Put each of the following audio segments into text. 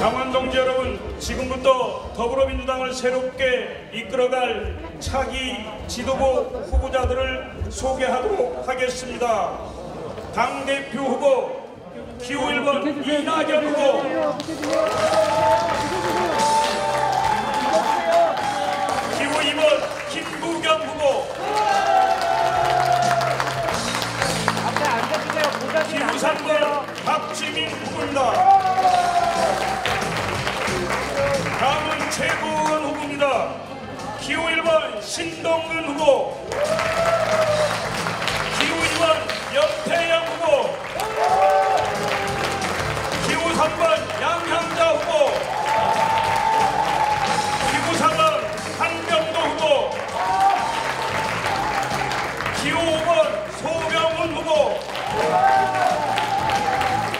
당원 동지 여러분, 지금부터 더불어민주당을 새롭게 이끌어갈 차기 지도부 후보자들을 소개하도록 하겠습니다. 당대표 후보 기호 1번 이낙연 후보, 기호 2번 김부겸 후보, 기호 3번 박지민 후보입니다. 다음은 최고원 후보입니다. 기호 1번 신동근 후보, 기호 2번 연태영 후보, 기호 3번 양향자 후보, 기호 4번 한병도 후보, 기호 5번 소병훈 후보,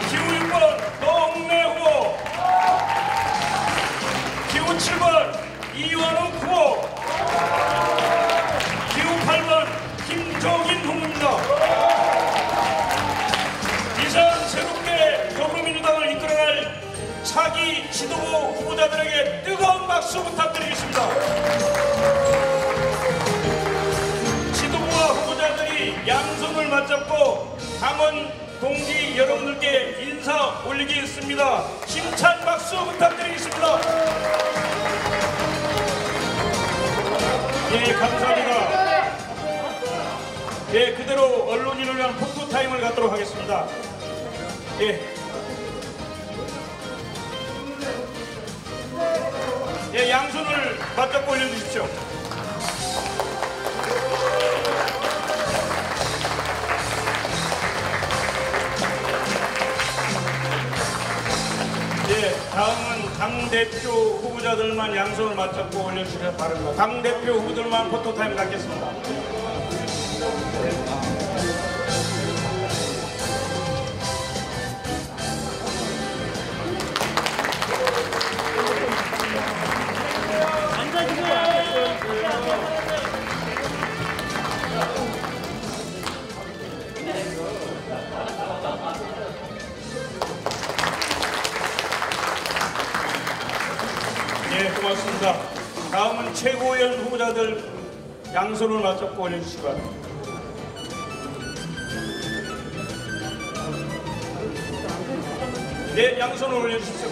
기호 6번 노웅래 후보, 기호 7번 이완욱 후보, 기호 8번 김종인 후보입니다. 이상 새롭게 더불어민주당을 이끌어갈 차기 지도부 후보자들에게 뜨거운 박수 부탁드리겠습니다. 지도부와 후보자들이 양손을 맞잡고 당원 동지 여러분들께 인사 올리겠습니다. 힘찬 박수 부탁드리겠습니다. 예, 감사합니다. 예, 그대로 언론인을 위한 포토타임을 갖도록 하겠습니다. 예. 예, 양손을 맞잡고 올려주십시오. 예, 다음은 당대표 후보자들만 양손을 맞잡고 올려주시기 바랍니다. 당대표 후보들만 포토타임 갖겠습니다. 예, 고맙습니다. 다음은 최고위원 후보자들 양손을 맞잡고 올려주시기 바랍니다. 네, 양손을 올려주십시오.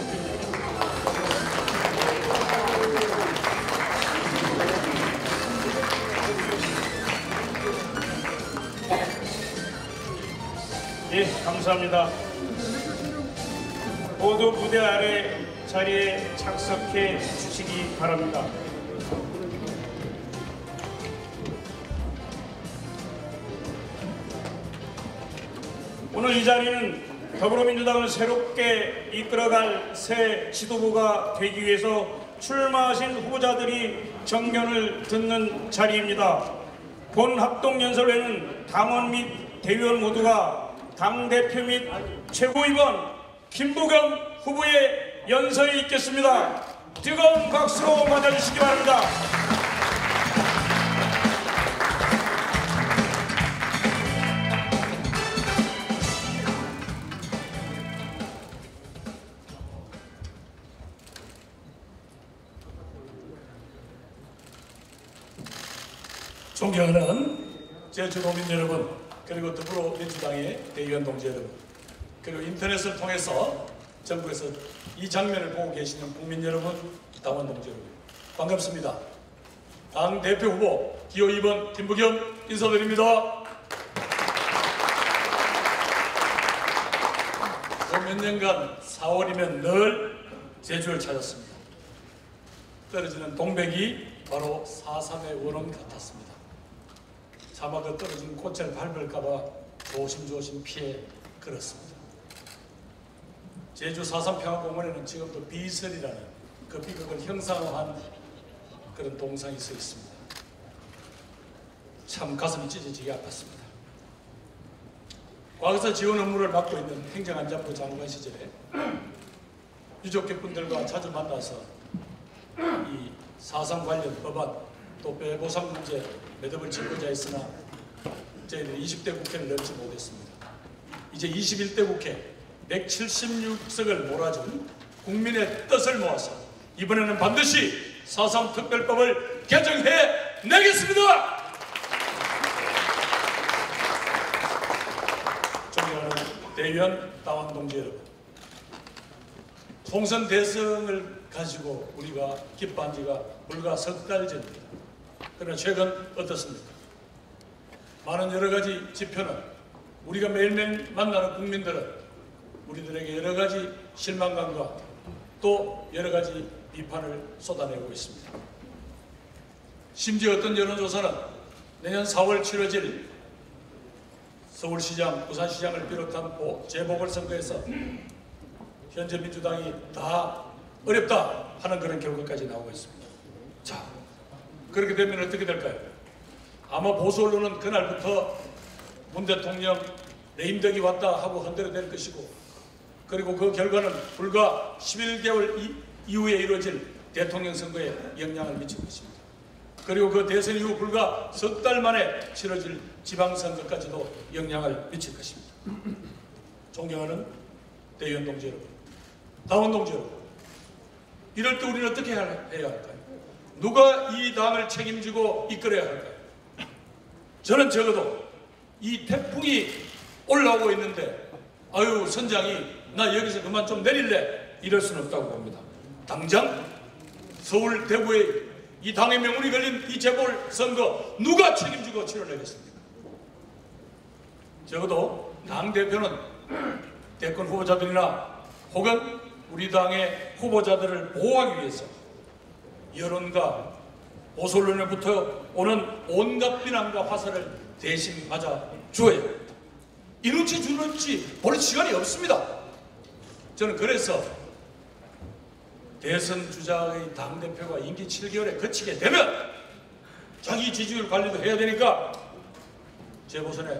예, 감사합니다. 모두 무대 아래 자리에 착석해 주시기 바랍니다. 오늘 이 자리는 더불어민주당을 새롭게 이끌어갈 새 지도부가 되기 위해서 출마하신 후보자들이 정견을 듣는 자리입니다. 본 합동연설회는 당원 및 대의원 모두가 당대표 및 최고위원 김부겸 후보의 연설이 있겠습니다. 뜨거운 박수로 맞아주시기 바랍니다. 존경하는 제주도민 여러분, 그리고 더불어민주당의 대의원 동지 여러분, 그리고 인터넷을 통해서 전국에서 이 장면을 보고 계시는 국민 여러분, 당원 동지 여러분, 반갑습니다. 당대표 후보 기호 2번 김부겸 인사드립니다. 몇 년간 4월이면 늘 제주를 찾았습니다. 떨어지는 동백이 바로 4.3의 원혼 같았습니다. 차마 그 떨어진 꽃을 밟을까봐 조심조심 피해 걸었습니다. 제주 4.3 평화공원에는 지금도 비설이라는 그 비극을 형상화한 그런 동상이 서 있습니다. 참 가슴이 찢어지게 아팠습니다. 과거사 지원 업무를 맡고 있는 행정안전부 장관 시절에 유족분들과 자주 만나서 이 4.3 관련 법안 또 배보상 문제 매듭을 짓고자 했으나 저희들이 20대 국회를 넘지 못했습니다. 이제 21대 국회 176석을 몰아준 국민의 뜻을 모아서 이번에는 반드시 4.3 특별법을 개정해 내겠습니다. 존경하는 대의원 당원 동지 여러분, 총선 대선을 가지고 우리가 기뻐한 지가 불과 석 달 전입니다. 그러나 최근 어떻습니까? 많은 여러 가지 지표는 우리가 매일매일 만나는 국민들은 우리들에게 여러 가지 실망감과 또 여러 가지 비판을 쏟아내고 있습니다. 심지어 어떤 여론조사는 내년 4월 치러질 서울시장, 부산시장을 비롯한 재보궐선거에서 현재 민주당이 다 어렵다 하는 그런 결과까지 나오고 있습니다. 자, 그렇게 되면 어떻게 될까요? 아마 보수 언론은 그날부터 문 대통령 레임덕이 왔다 하고 흔들어댈 것이고, 그리고 그 결과는 불과 11개월 이후에 이루어질 대통령 선거에 영향을 미칠 것입니다. 그리고 그 대선 이후 불과 석 달 만에 치러질 지방선거까지도 영향을 미칠 것입니다. 존경하는 대의원 동지 여러분, 당원 동지 여러분, 이럴 때 우리는 어떻게 해야 할까요? 누가 이 당을 책임지고 이끌어야 할까요? 저는 적어도 이 태풍이 올라오고 있는데 아유 선장이 나 여기서 그만 좀 내릴래 이럴 수는 없다고 봅니다. 당장 서울 대구에 이 당의 명운이 걸린 이 재보궐선거 누가 책임지고 치러내겠습니까? 적어도 당대표는 대권 후보자들이나 혹은 우리 당의 후보자들을 보호하기 위해서 여론과 보수 언론으로부터 오는 온갖 비난과 화살을 대신 맞아 주어야 합니다. 이눈치 주눈치 볼 시간이 없습니다. 저는 그래서 대선 주자의 당대표가 임기 7개월에 거치게 되면 자기 지지율 관리도 해야 되니까 재보선에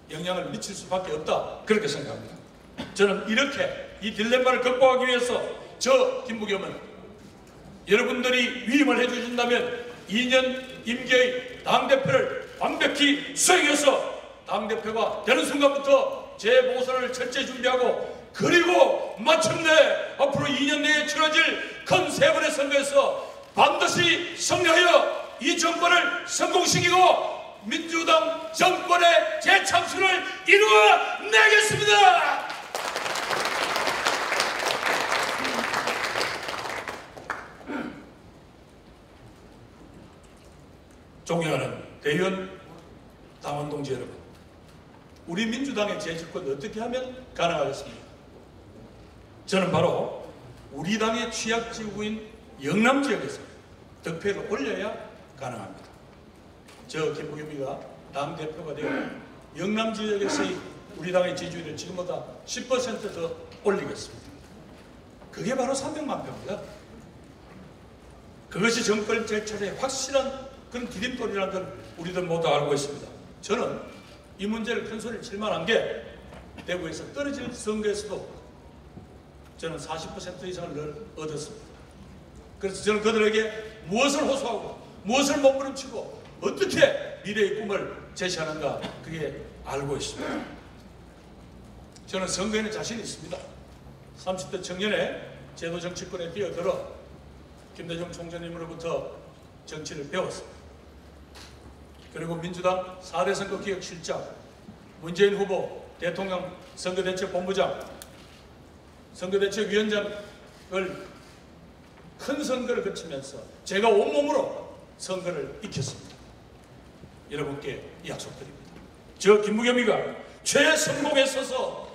영향을 미칠 수밖에 없다, 그렇게 생각합니다. 저는 이렇게 이 딜레마를 극복하기 위해서 저 김부겸은 여러분들이 위임을 해주신다면 2년 임기의 당대표를 완벽히 수행해서 당대표가 되는 순간부터 재보선을 철저히 준비하고, 그리고 마침내 앞으로 2년 내에 치러질 큰 세 번의 선거에서 반드시 승리하여 이 정권을 성공시키고 민주당 정권의 재창출을 이루어내겠습니다. 존경하는 대의원 당원 동지 여러분, 우리 민주당의 재집권 어떻게 하면 가능하겠습니까? 저는 바로 우리 당의 취약지구인 영남 지역에서 득표를 올려야 가능합니다. 저 김부겸이가 당대표가 되어 영남 지역에서의 우리 당의 지지율을 지금보다 10% 더 올리겠습니다. 그게 바로 300만 표입니다. 그것이 정권 재철의 확실한 그런 디딤돌이라는 걸 우리들 모두 알고 있습니다. 저는 이 문제를 큰 소리를 칠 만한 게 대구에서 떨어질 선거에서도 저는 40% 이상을 늘 얻었습니다. 그래서 저는 그들에게 무엇을 호소하고 무엇을 몸부림치고 어떻게 미래의 꿈을 제시하는가 그게 알고 있습니다. 저는 선거에는 자신이 있습니다. 30대 청년에 제도 정치권에 뛰어들어 김대중 총재님으로부터 정치를 배웠습니다. 그리고 민주당 4대 선거기획실장, 문재인 후보 대통령 선거대책본부장, 선거대책위원장을 큰 선거를 거치면서 제가 온몸으로 선거를 익혔습니다. 여러분께 약속드립니다. 저 김부겸이가 최선봉에 서서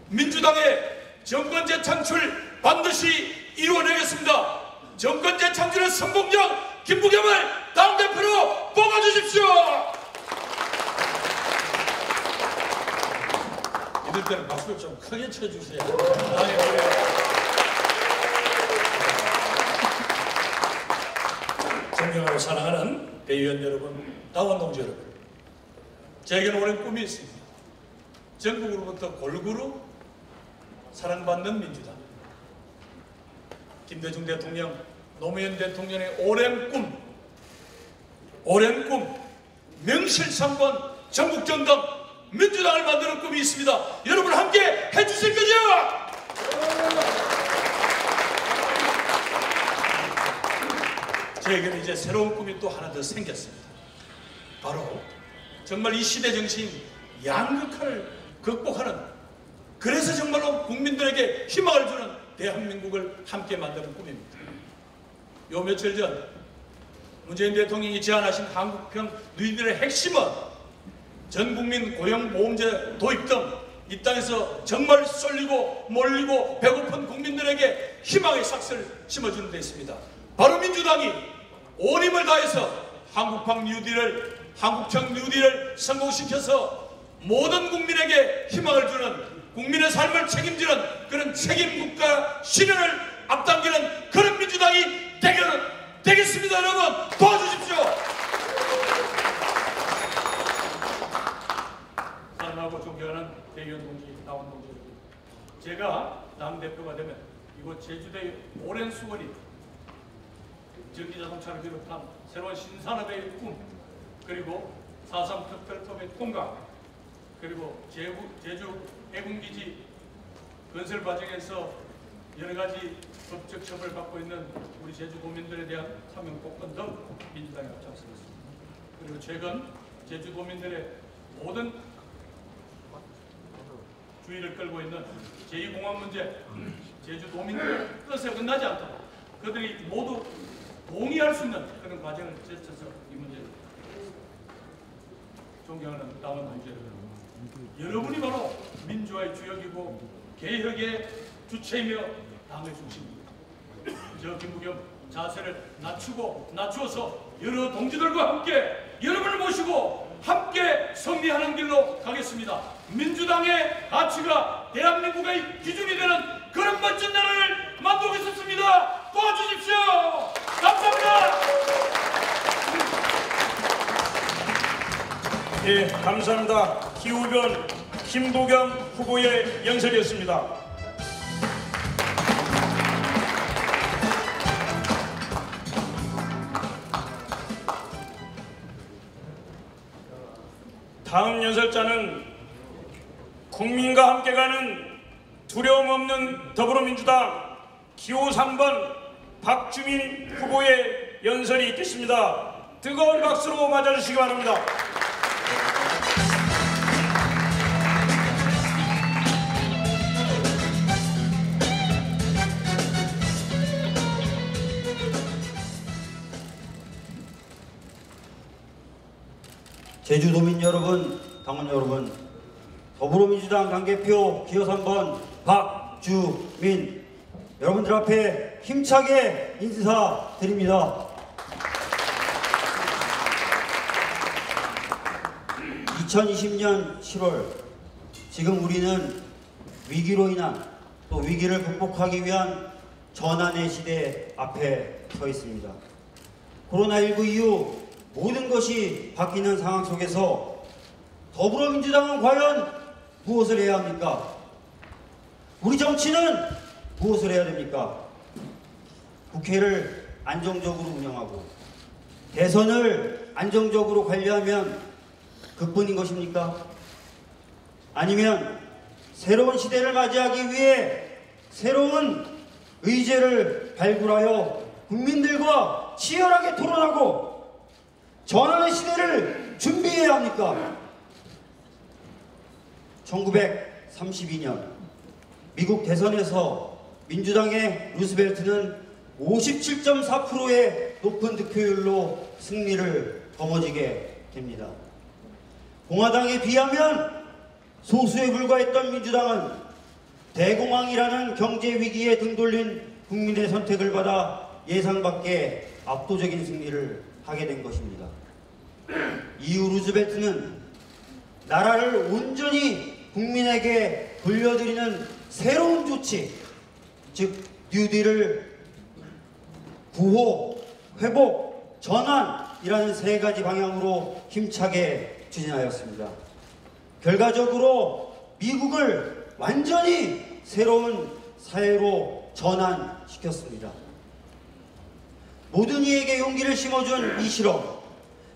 민주당의 정권 재창출 반드시 이루어내겠습니다. 정권 재창출의 선봉장 김부겸을 당대표로 뽑아주십시오. 이럴 때는 박수를 좀 크게 쳐주세요. 존경하고 사랑하는 대의원 여러분, 당원 동지 여러분, 저에게는 오랜 꿈이 있습니다. 전국으로부터 골고루 사랑받는 민주당, 김대중 대통령, 노무현 대통령의 오랜 꿈, 명실상부한 전국정당 민주당을 만드는 꿈이 있습니다. 여러분 함께 해주실 거죠? 저에게는 이제 새로운 꿈이 또 하나 더 생겼습니다. 바로 정말 이 시대 정신 양극화를 극복하는, 그래서 정말로 국민들에게 희망을 주는 대한민국을 함께 만드는 꿈입니다. 요 며칠 전 문재인 대통령이 제안하신 한국형 누리들의 핵심은 전국민 고용보험제 도입 등 이 땅에서 정말 쏠리고 몰리고 배고픈 국민들에게 희망의 싹스를 심어주는 데 있습니다. 바로 민주당이 온 힘을 다해서 한국형 뉴딜을 성공시켜서 모든 국민에게 희망을 주는, 국민의 삶을 책임지는 그런 책임국가 실현을 앞당기는 그런 민주당이 되겠습니다. 여러분 도와주십시오. 사랑하고 존경하는 대의원 동지, 당원 동지 여러분, 제가 당대표가 되면 이곳 제주도의 오랜 수고리, 전기자동차를 비롯한 새로운 신산업의 꿈, 그리고 4.3 특별법의 통과, 그리고 제주 해군기지 건설 과정에서 여러 가지 법적 처벌을 받고 있는 우리 제주도민들에 대한 사명복권 등 민주당이 앞장서겠습니다. 그리고 최근 제주도민들의 모든 주의를 끌고 있는 제2공항 문제, 제주도민들의 뜻에 끝나지 않도록 그들이 모두 동의할 수 있는 그런 과정을 제쳐서 이 문제를, 존경하는 당원 동지 여러분, 여러분이 바로 민주화의 주역이고 개혁의 주체이며 당의 중심입니다. 저 김부겸 자세를 낮추어서 여러 동지들과 함께 여러분을 모시고 함께 승리하는 길로 가겠습니다. 민주당의 가치가 대한민국의 기준이 되는 그런 멋진 나라를 만들겠습니다. 도와주십시오. 감사합니다. 예, 감사합니다. 기후변 김부겸 후보의 연설이었습니다. 다음 연설자는 국민과 함께 가는 두려움 없는 더불어민주당 기호 3번 박주민 후보의 연설이 있겠습니다. 뜨거운 박수로 맞아주시기 바랍니다. 제주도민 여러분, 당원 여러분, 더불어민주당 당대표 기호 3번 박주민, 여러분들 앞에 힘차게 인사드립니다. 2020년 7월, 지금 우리는 위기로 인한, 또 위기를 극복하기 위한 전환의 시대 앞에 서 있습니다. 코로나19 이후 모든 것이 바뀌는 상황 속에서 더불어민주당은 과연 무엇을 해야 합니까? 우리 정치는 무엇을 해야 됩니까? 국회를 안정적으로 운영하고 대선을 안정적으로 관리하면 그뿐인 것입니까? 아니면 새로운 시대를 맞이하기 위해 새로운 의제를 발굴하여 국민들과 치열하게 토론하고 전환의 시대를 준비해야 합니까? 1932년 미국 대선에서 민주당의 루스벨트는 57.4%의 높은 득표율로 승리를 거머쥐게 됩니다. 공화당에 비하면 소수에 불과했던 민주당은 대공황이라는 경제 위기에 등 돌린 국민의 선택을 받아 예상 밖의 압도적인 승리를 하게 된 것입니다. 이후 루즈벨트는 나라를 온전히 국민에게 돌려드리는 새로운 조치, 즉 뉴딜을 구호, 회복, 전환이라는 세 가지 방향으로 힘차게 추진하였습니다. 결과적으로 미국을 완전히 새로운 사회로 전환시켰습니다. 모든 이에게 용기를 심어준 이 실험,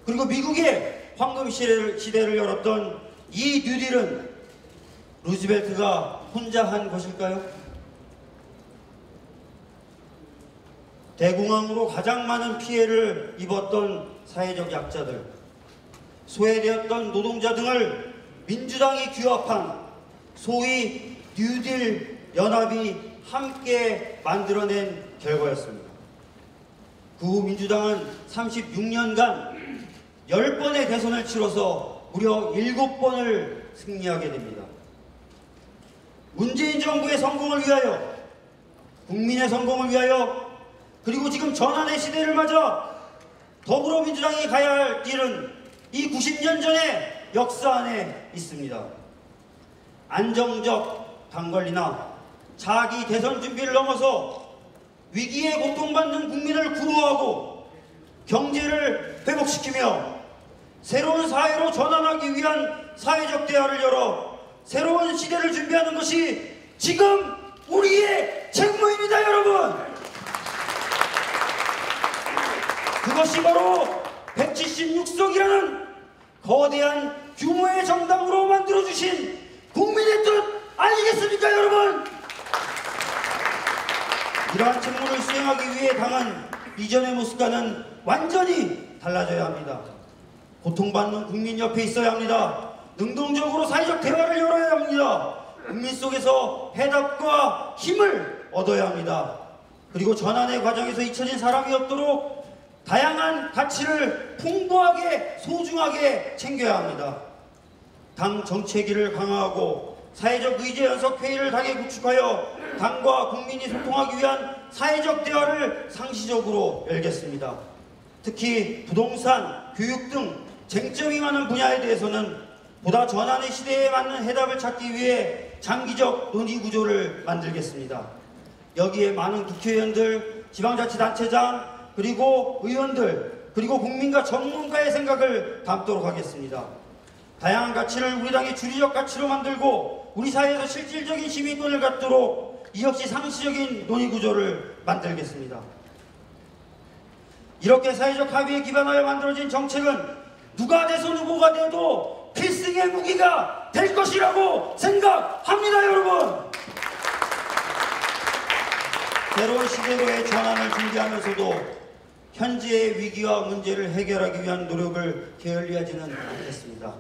그리고 미국의 황금 시대를 열었던 이 뉴딜은 루즈벨트가 혼자 한 것일까요? 대공황으로 가장 많은 피해를 입었던 사회적 약자들, 소외되었던 노동자 등을 민주당이 규합한 소위 뉴딜 연합이 함께 만들어낸 결과였습니다. 그 후 민주당은 36년간 10번의 대선을 치러서 무려 7번을 승리하게 됩니다. 문재인 정부의 성공을 위하여, 국민의 성공을 위하여, 그리고 지금 전환의 시대를 맞아 더불어민주당이 가야 할 길은 이 90년 전의 역사 안에 있습니다. 안정적 당관리나 자기 대선 준비를 넘어서 위기에 고통받는 국민을 구호하고 경제를 회복시키며 새로운 사회로 전환하기 위한 사회적 대화를 열어 새로운 시대를 준비하는 것이 지금 우리의 책무입니다, 여러분! 그것이 바로 176석이라는 거대한 규모의 정당으로 만들어주신 국민의 뜻 아니겠습니까, 여러분? 이러한 책무를 수행하기 위해 당은 이전의 모습과는 완전히 달라져야 합니다. 고통받는 국민 옆에 있어야 합니다. 능동적으로 사회적 대화를 열어야 합니다. 국민 속에서 해답과 힘을 얻어야 합니다. 그리고 전환의 과정에서 잊혀진 사람이 없도록 다양한 가치를 풍부하게 소중하게 챙겨야 합니다. 당 정체기를 강화하고 사회적 의제 연석회의를 당에 구축하여 당과 국민이 소통하기 위한 사회적 대화를 상시적으로 열겠습니다. 특히 부동산, 교육 등 쟁점이 많은 분야에 대해서는 보다 전환의 시대에 맞는 해답을 찾기 위해 장기적 논의 구조를 만들겠습니다. 여기에 많은 국회의원들, 지방자치단체장, 그리고 의원들, 그리고 국민과 전문가의 생각을 담도록 하겠습니다. 다양한 가치를 우리 당의 주류적 가치로 만들고 우리 사회에서 실질적인 시민권을 갖도록 이 역시 상시적인 논의 구조를 만들겠습니다. 이렇게 사회적 합의에 기반하여 만들어진 정책은 누가 대선 후보가 돼도 필승의 무기가 될 것이라고 생각합니다, 여러분! 새로운 시대로의 전환을 준비하면서도 현재의 위기와 문제를 해결하기 위한 노력을 게을리하지는 않겠습니다.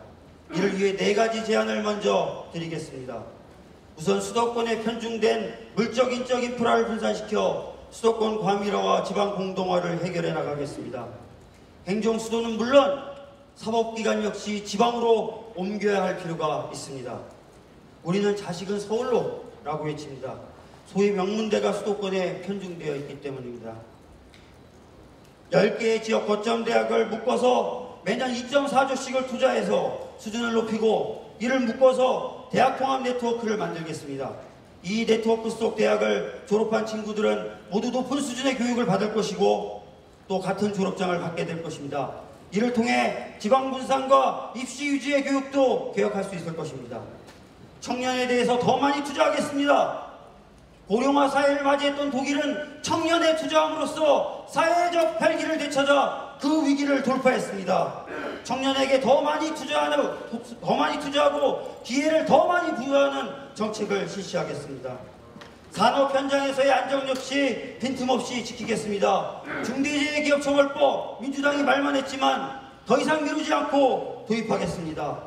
이를 위해 4가지 제안을 먼저 드리겠습니다. 우선 수도권에 편중된 물적 인적 인프라를 분산시켜 수도권 과밀화와 지방 공동화를 해결해 나가겠습니다. 행정 수도는 물론 사법기관 역시 지방으로 옮겨야 할 필요가 있습니다. 우리는 자식은 서울로 라고 외칩니다. 소위 명문대가 수도권에 편중되어 있기 때문입니다. 10개의 지역 거점 대학을 묶어서 매년 2.4조씩을 투자해서 수준을 높이고 이를 묶어서 대학 통합 네트워크를 만들겠습니다. 이 네트워크 속 대학을 졸업한 친구들은 모두 높은 수준의 교육을 받을 것이고 또 같은 졸업장을 받게 될 것입니다. 이를 통해 지방분산과 입시 유지의 교육도 개혁할 수 있을 것입니다. 청년에 대해서 더 많이 투자하겠습니다. 고령화 사회를 맞이했던 독일은 청년에 투자함으로써 사회적 활기를 되찾아 그 위기를 돌파했습니다. 청년에게 더 많이 투자하고 기회를 더 많이 부여하는 정책을 실시하겠습니다. 산업 현장에서의 안정 역시 빈틈없이 지키겠습니다. 중대재해기업처벌법 민주당이 말만 했지만 더 이상 미루지 않고 도입하겠습니다.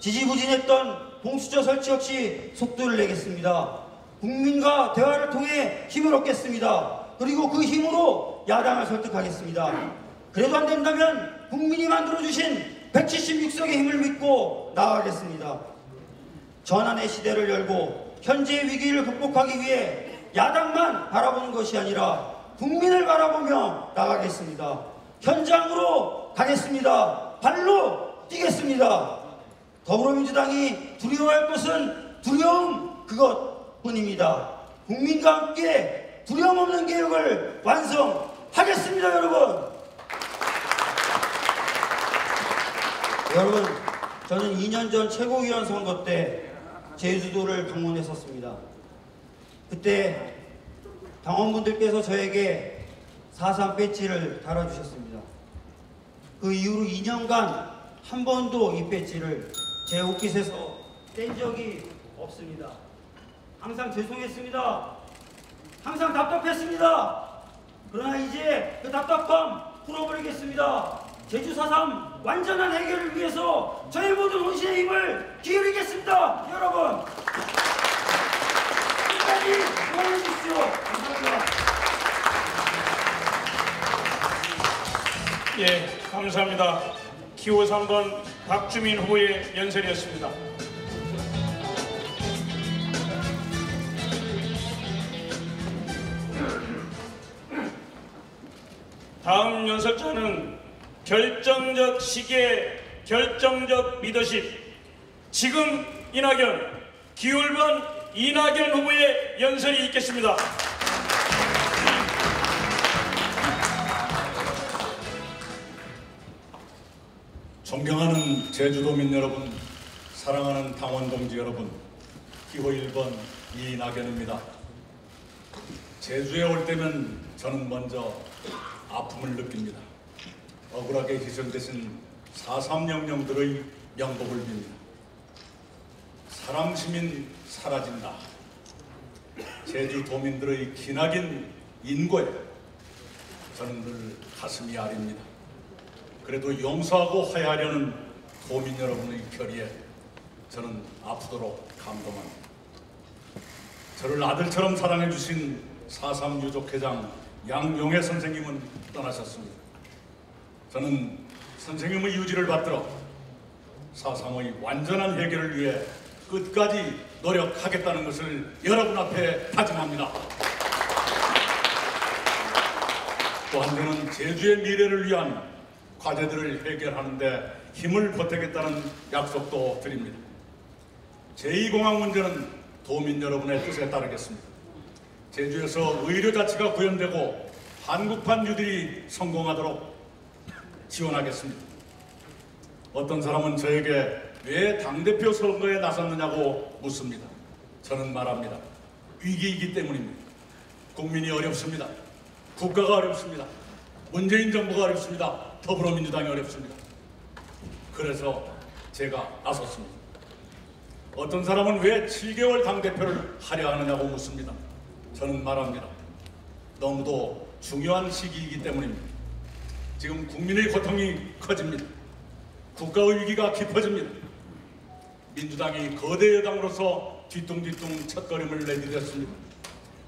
지지부진했던 공수처 설치 역시 속도를 내겠습니다. 국민과 대화를 통해 힘을 얻겠습니다. 그리고 그 힘으로 야당을 설득하겠습니다. 그래도 안 된다면 국민이 만들어주신 176석의 힘을 믿고 나아가겠습니다. 전환의 시대를 열고 현재의 위기를 극복하기 위해 야당만 바라보는 것이 아니라 국민을 바라보며 나가겠습니다. 현장으로 가겠습니다. 발로 뛰겠습니다. 더불어민주당이 두려워할 것은 두려움 그것뿐입니다. 국민과 함께 두려움 없는 개혁을 완성하겠습니다, 여러분. 여러분, 저는 2년 전 최고위원 선거 때 제주도를 방문했었습니다. 그때 당원분들께서 저에게 4.3 배지를 달아주셨습니다. 그 이후로 2년간 한 번도 이 배지를 제 옷깃에서 뗀 적이 없습니다. 항상 죄송했습니다. 항상 답답했습니다. 그러나 이제 그 답답함 풀어버리겠습니다. 제주 4.3 완전한 해결을 위해서 저희 모든 혼신의 힘을 기울이겠습니다. 여러분, 끝까지 응원해주십시오. 감사합니다. 예, 감사합니다. 기호 3번 박주민 후보의 연설이었습니다. 다음 연설자는 결정적 시기에 결정적 리더십, 지금 이낙연, 기호 1번 이낙연 후보의 연설이 있겠습니다. 존경하는 제주도민 여러분, 사랑하는 당원 동지 여러분, 기호 1번 이낙연입니다. 제주에 올 때면 저는 먼저 아픔을 느낍니다. 억울하게 희생되신 4.3 영령들의 명복을 빕니다. 사람 시민 사라진다. 제주 도민들의 기나긴 인고에 저는 늘 가슴이 아립니다. 그래도 용서하고 화해하려는 도민 여러분의 결의에 저는 아프도록 감동합니다. 저를 아들처럼 사랑해 주신 4.3 유족회장 양용애 선생님은 떠나셨습니다. 저는 선생님의 유지를 받들어 4.3의 완전한 해결을 위해 끝까지 노력하겠다는 것을 여러분 앞에 다짐합니다. 또 한편은 제주의 미래를 위한 과제들을 해결하는 데 힘을 보태겠다는 약속도 드립니다. 제2공항 문제는 도민 여러분의 뜻에 따르겠습니다. 제주에서 의료자치가 구현되고 한국판 뉴딜이 성공하도록 지원하겠습니다. 어떤 사람은 저에게 왜 당대표 선거에 나섰느냐고 묻습니다. 저는 말합니다. 위기이기 때문입니다. 국민이 어렵습니다. 국가가 어렵습니다. 문재인 정부가 어렵습니다. 더불어민주당이 어렵습니다. 그래서 제가 나섰습니다. 어떤 사람은 왜 7개월 당대표를 하려 하느냐고 묻습니다. 저는 말합니다. 너무도 중요한 시기이기 때문입니다. 지금 국민의 고통이 커집니다. 국가의 위기가 깊어집니다. 민주당이 거대 여당으로서 뒤뚱뒤뚱 첫걸음을 내디뎠습니다.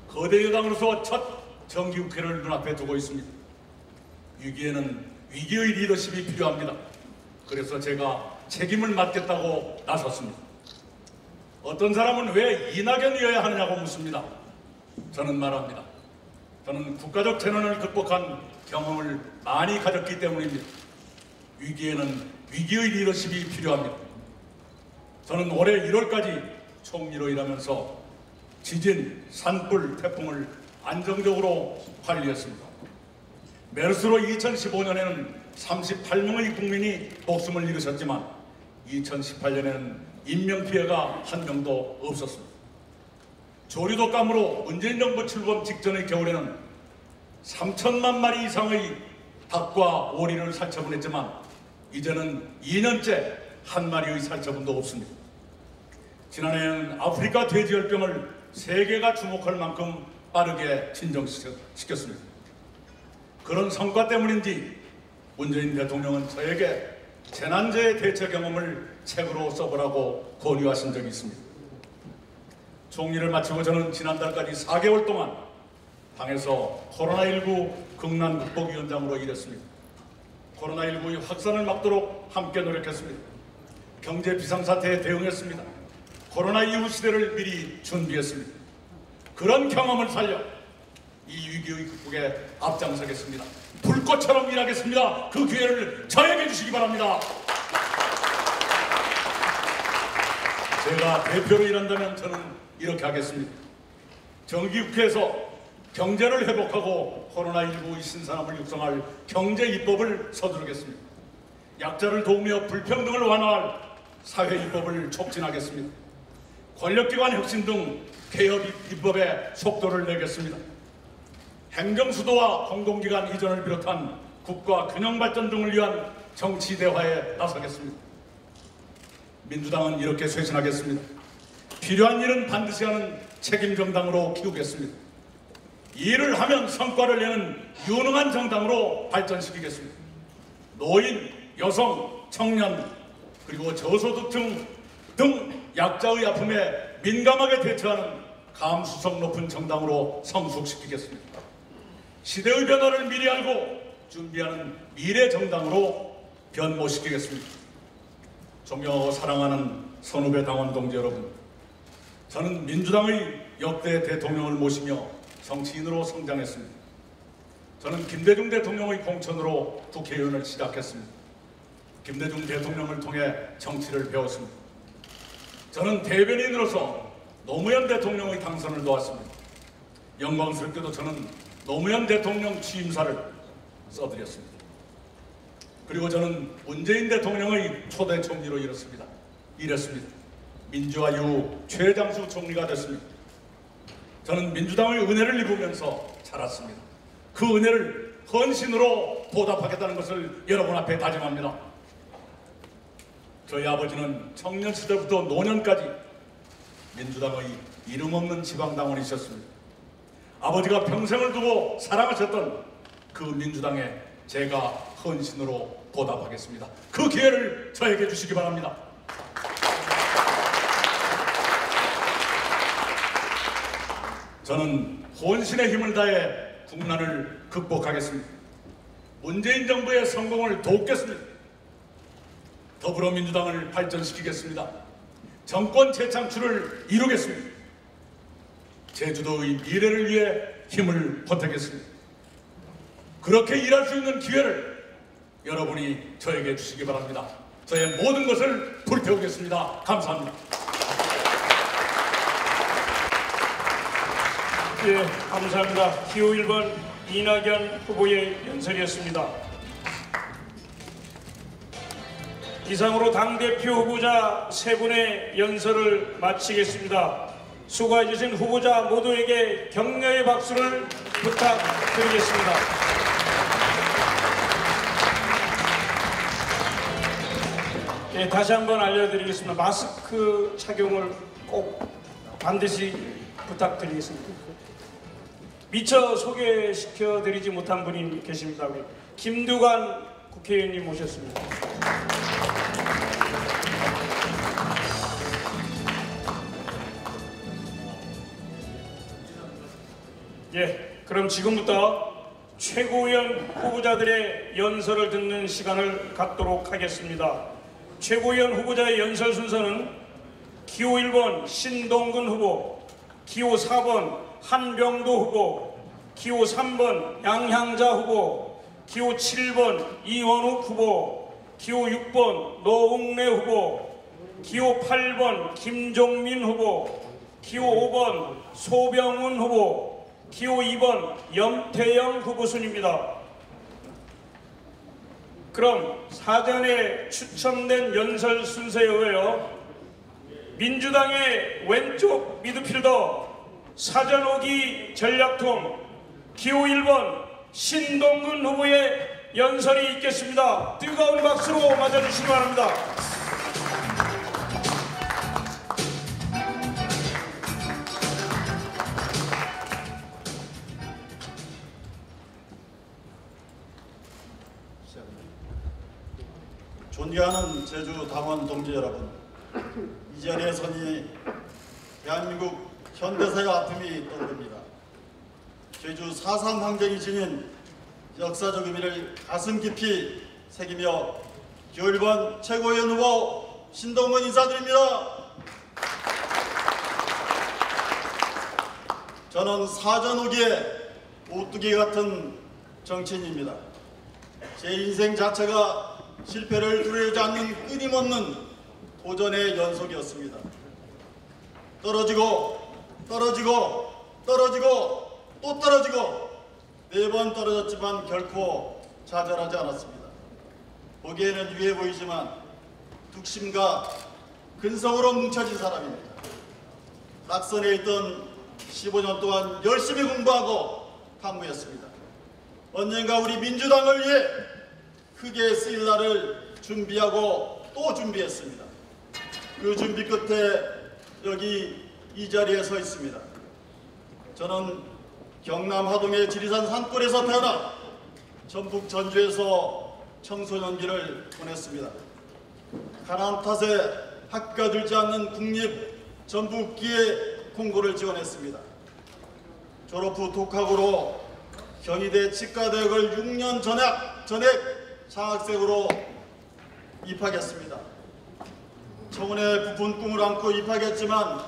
거대 여당으로서 첫 정기국회를 눈앞에 두고 있습니다. 위기에는 위기의 리더십이 필요합니다. 그래서 제가 책임을 맡겠다고 나섰습니다. 어떤 사람은 왜 이낙연이어야 하느냐고 묻습니다. 저는 말합니다. 저는 국가적 재난을 극복한 경험을 많이 가졌기 때문입니다. 위기에는 위기의 리더십이 필요합니다. 저는 올해 1월까지 총리로 일하면서 지진, 산불, 태풍을 안정적으로 관리했습니다. 메르스로 2015년에는 38명의 국민이 목숨을 잃으셨지만 2018년에는 인명피해가 한 명도 없었습니다. 조류독감으로 문재인 정부 출범 직전의 겨울에는 3천만 마리 이상의 닭과 오리를 살처분했지만 이제는 2년째 한 마리의 살처분도 없습니다. 지난해에는 아프리카 돼지열병을 세계가 주목할 만큼 빠르게 진정시켰습니다. 그런 성과 때문인지 문재인 대통령은 저에게 재난재해 대처 경험을 책으로 써보라고 권유하신 적이 있습니다. 총리를 마치고 저는 지난달까지 4개월 동안 당에서 코로나19 국난 극복위원장으로 일했습니다. 코로나19의 확산을 막도록 함께 노력했습니다. 경제 비상사태에 대응했습니다. 코로나 이후 시대를 미리 준비했습니다. 그런 경험을 살려 이 위기의 극복에 앞장서겠습니다. 불꽃처럼 일하겠습니다. 그 기회를 저에게 주시기 바랍니다. 제가 대표로 일한다면 저는 이렇게 하겠습니다. 정기국회에서 경제를 회복하고 코로나19의 신산업을 육성할 경제 입법을 서두르겠습니다. 약자를 도우며 불평등을 완화할 사회 입법을 촉진하겠습니다. 권력기관 혁신 등 개혁 입법에 속도를 내겠습니다. 행정수도와 공공기관 이전을 비롯한 국가 균형 발전 등을 위한 정치 대화에 나서겠습니다. 민주당은 이렇게 쇄신하겠습니다. 필요한 일은 반드시 하는 책임 정당으로 키우겠습니다. 일을 하면 성과를 내는 유능한 정당으로 발전시키겠습니다. 노인, 여성, 청년, 그리고 저소득층 등 약자의 아픔에 민감하게 대처하는 감수성 높은 정당으로 성숙시키겠습니다. 시대의 변화를 미리 알고 준비하는 미래 정당으로 변모시키겠습니다. 존경하고 사랑하는 선후배 당원 동지 여러분, 저는 민주당의 역대 대통령을 모시며 정치인으로 성장했습니다. 저는 김대중 대통령의 공천으로 국회의원을 시작했습니다. 김대중 대통령을 통해 정치를 배웠습니다. 저는 대변인으로서 노무현 대통령의 당선을 도왔습니다. 영광스럽게도 저는 노무현 대통령 취임사를 써드렸습니다. 그리고 저는 문재인 대통령의 초대 총리로 일했습니다. 민주화 이후 최장수 총리가 됐습니다. 저는 민주당의 은혜를 입으면서 자랐습니다. 그 은혜를 헌신으로 보답하겠다는 것을 여러분 앞에 다짐합니다. 저희 아버지는 청년 시절부터 노년까지 민주당의 이름 없는 지방당원이셨습니다. 아버지가 평생을 두고 사랑하셨던 그 민주당에 제가 헌신으로 보답하겠습니다. 그 기회를 저에게 주시기 바랍니다. 저는 혼신의 힘을 다해 국난을 극복하겠습니다. 문재인 정부의 성공을 돕겠습니다. 더불어민주당을 발전시키겠습니다. 정권 재창출을 이루겠습니다. 제주도의 미래를 위해 힘을 보태겠습니다. 그렇게 일할 수 있는 기회를 여러분이 저에게 주시기 바랍니다. 저의 모든 것을 불태우겠습니다. 감사합니다. 예, 감사합니다. 기호 1번 이낙연 후보의 연설이었습니다. 이상으로 당대표 후보자 세 분의 연설을 마치겠습니다. 수고해주신 후보자 모두에게 격려의 박수를 부탁드리겠습니다. 예, 다시 한번 알려드리겠습니다. 마스크 착용을 꼭 반드시 부탁드리겠습니다. 미처 소개시켜드리지 못한 분이 계십니다. 우리 김두관 국회의원님 모셨습니다. 예, 그럼 지금부터 최고위원 후보자들의 연설을 듣는 시간을 갖도록 하겠습니다. 최고위원 후보자의 연설 순서는 기호 1번 신동근 후보, 기호 4번 한병도 후보, 기호 3번 양향자 후보, 기호 7번 이원욱 후보, 기호 6번 노웅래 후보, 기호 8번 김종민 후보, 기호 5번 소병훈 후보, 기호 2번 염태영 후보 순입니다. 그럼 사전에 추첨된 연설 순서에 의하여 민주당의 왼쪽 미드필더 사전오기 전략통 기호 1번 신동근 후보의 연설이 있겠습니다. 뜨거운 박수로 맞아주시기 바랍니다. 존경하는 제주 당원 동지 여러분, 이 자리에 서니 대한민국 현대사의 아픔이 떠오릅니다. 제주 4.3 항쟁이 지닌 역사적 의미를 가슴 깊이 새기며 기호1번 최고위원 후보 신동근 인사드립니다. 저는 사전 오기에 오뚜기 같은 정치인입니다. 제 인생 자체가 실패를 두려워하지 않는 끊임없는 도전의 연속이었습니다. 떨어지고 떨어지고 떨어지고 또 떨어지고 4번 떨어졌지만 결코 좌절하지 않았습니다. 보기에는 유해 보이지만 뚝심과 근성으로 뭉쳐진 사람입니다. 낙선에 있던 15년 동안 열심히 공부하고 탐구했습니다. 언젠가 우리 민주당을 위해 크게 쓰일 날을 준비하고 또 준비했습니다. 그 준비 끝에 여기 이 자리에 서 있습니다. 저는 경남 하동의 지리산 산골에서 태어나 전북 전주에서 청소년기를 보냈습니다. 가난 탓에 학교가 들지 않는 국립 전북기에 공고를 지원했습니다. 졸업 후 독학으로 경희대 치과대학을 6년 전액 장학생으로 입학했습니다. 청운의 부푼 꿈을 안고 입학했지만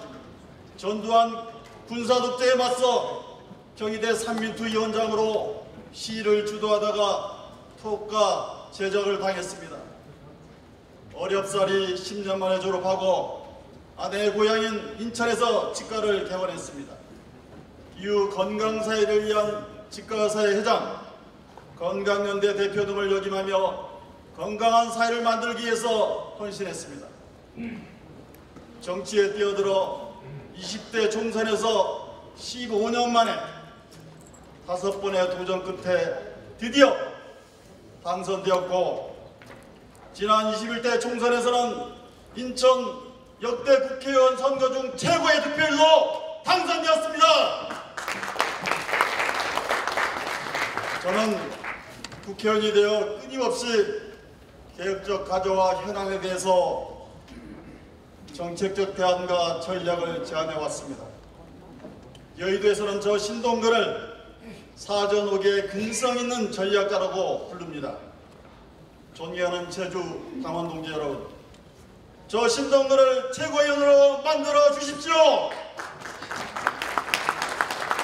전두환 군사독재에 맞서 경희대 삼민투 위원장으로 시위를 주도하다가 투옥과 제적을 당했습니다. 어렵사리 10년 만에 졸업하고 아내의 고향인 인천에서 치과를 개원했습니다. 이후 건강사회를 위한 치과사회 회장, 건강연대 대표 등을 역임하며 건강한 사회를 만들기 위해서 헌신했습니다. 정치에 뛰어들어 20대 총선에서 15년 만에 5번의 도전 끝에 드디어 당선되었고, 지난 21대 총선에서는 인천 역대 국회의원 선거 중 최고의 득표율로 당선되었습니다. 저는 국회의원이 되어 끊임없이 개혁적 가져와 현안에 대해서 정책적 대안과 전략을 제안해왔습니다. 여의도에서는 저 신동근을 사전 오기의 근성 있는 전략가라고 부릅니다. 존경하는 제주 당원 동지 여러분, 저 신동근을 최고위원으로 만들어 주십시오.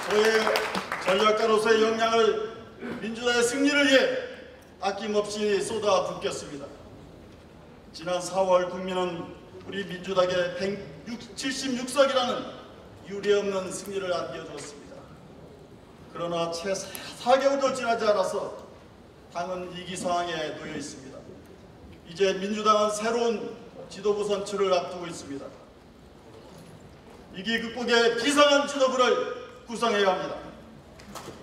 저의 전략가로서의 역량을 민주당의 승리를 위해 아낌없이 쏟아붓겠습니다. 지난 4월 국민은 우리 민주당의 176석이라는 유례없는 승리를 안겨주었습니다. 그러나 채 4개월도 지나지 않아서 당은 위기 상황에 놓여 있습니다. 이제 민주당은 새로운 지도부 선출을 앞두고 있습니다. 위기 극복에 비상한 지도부를 구성해야 합니다.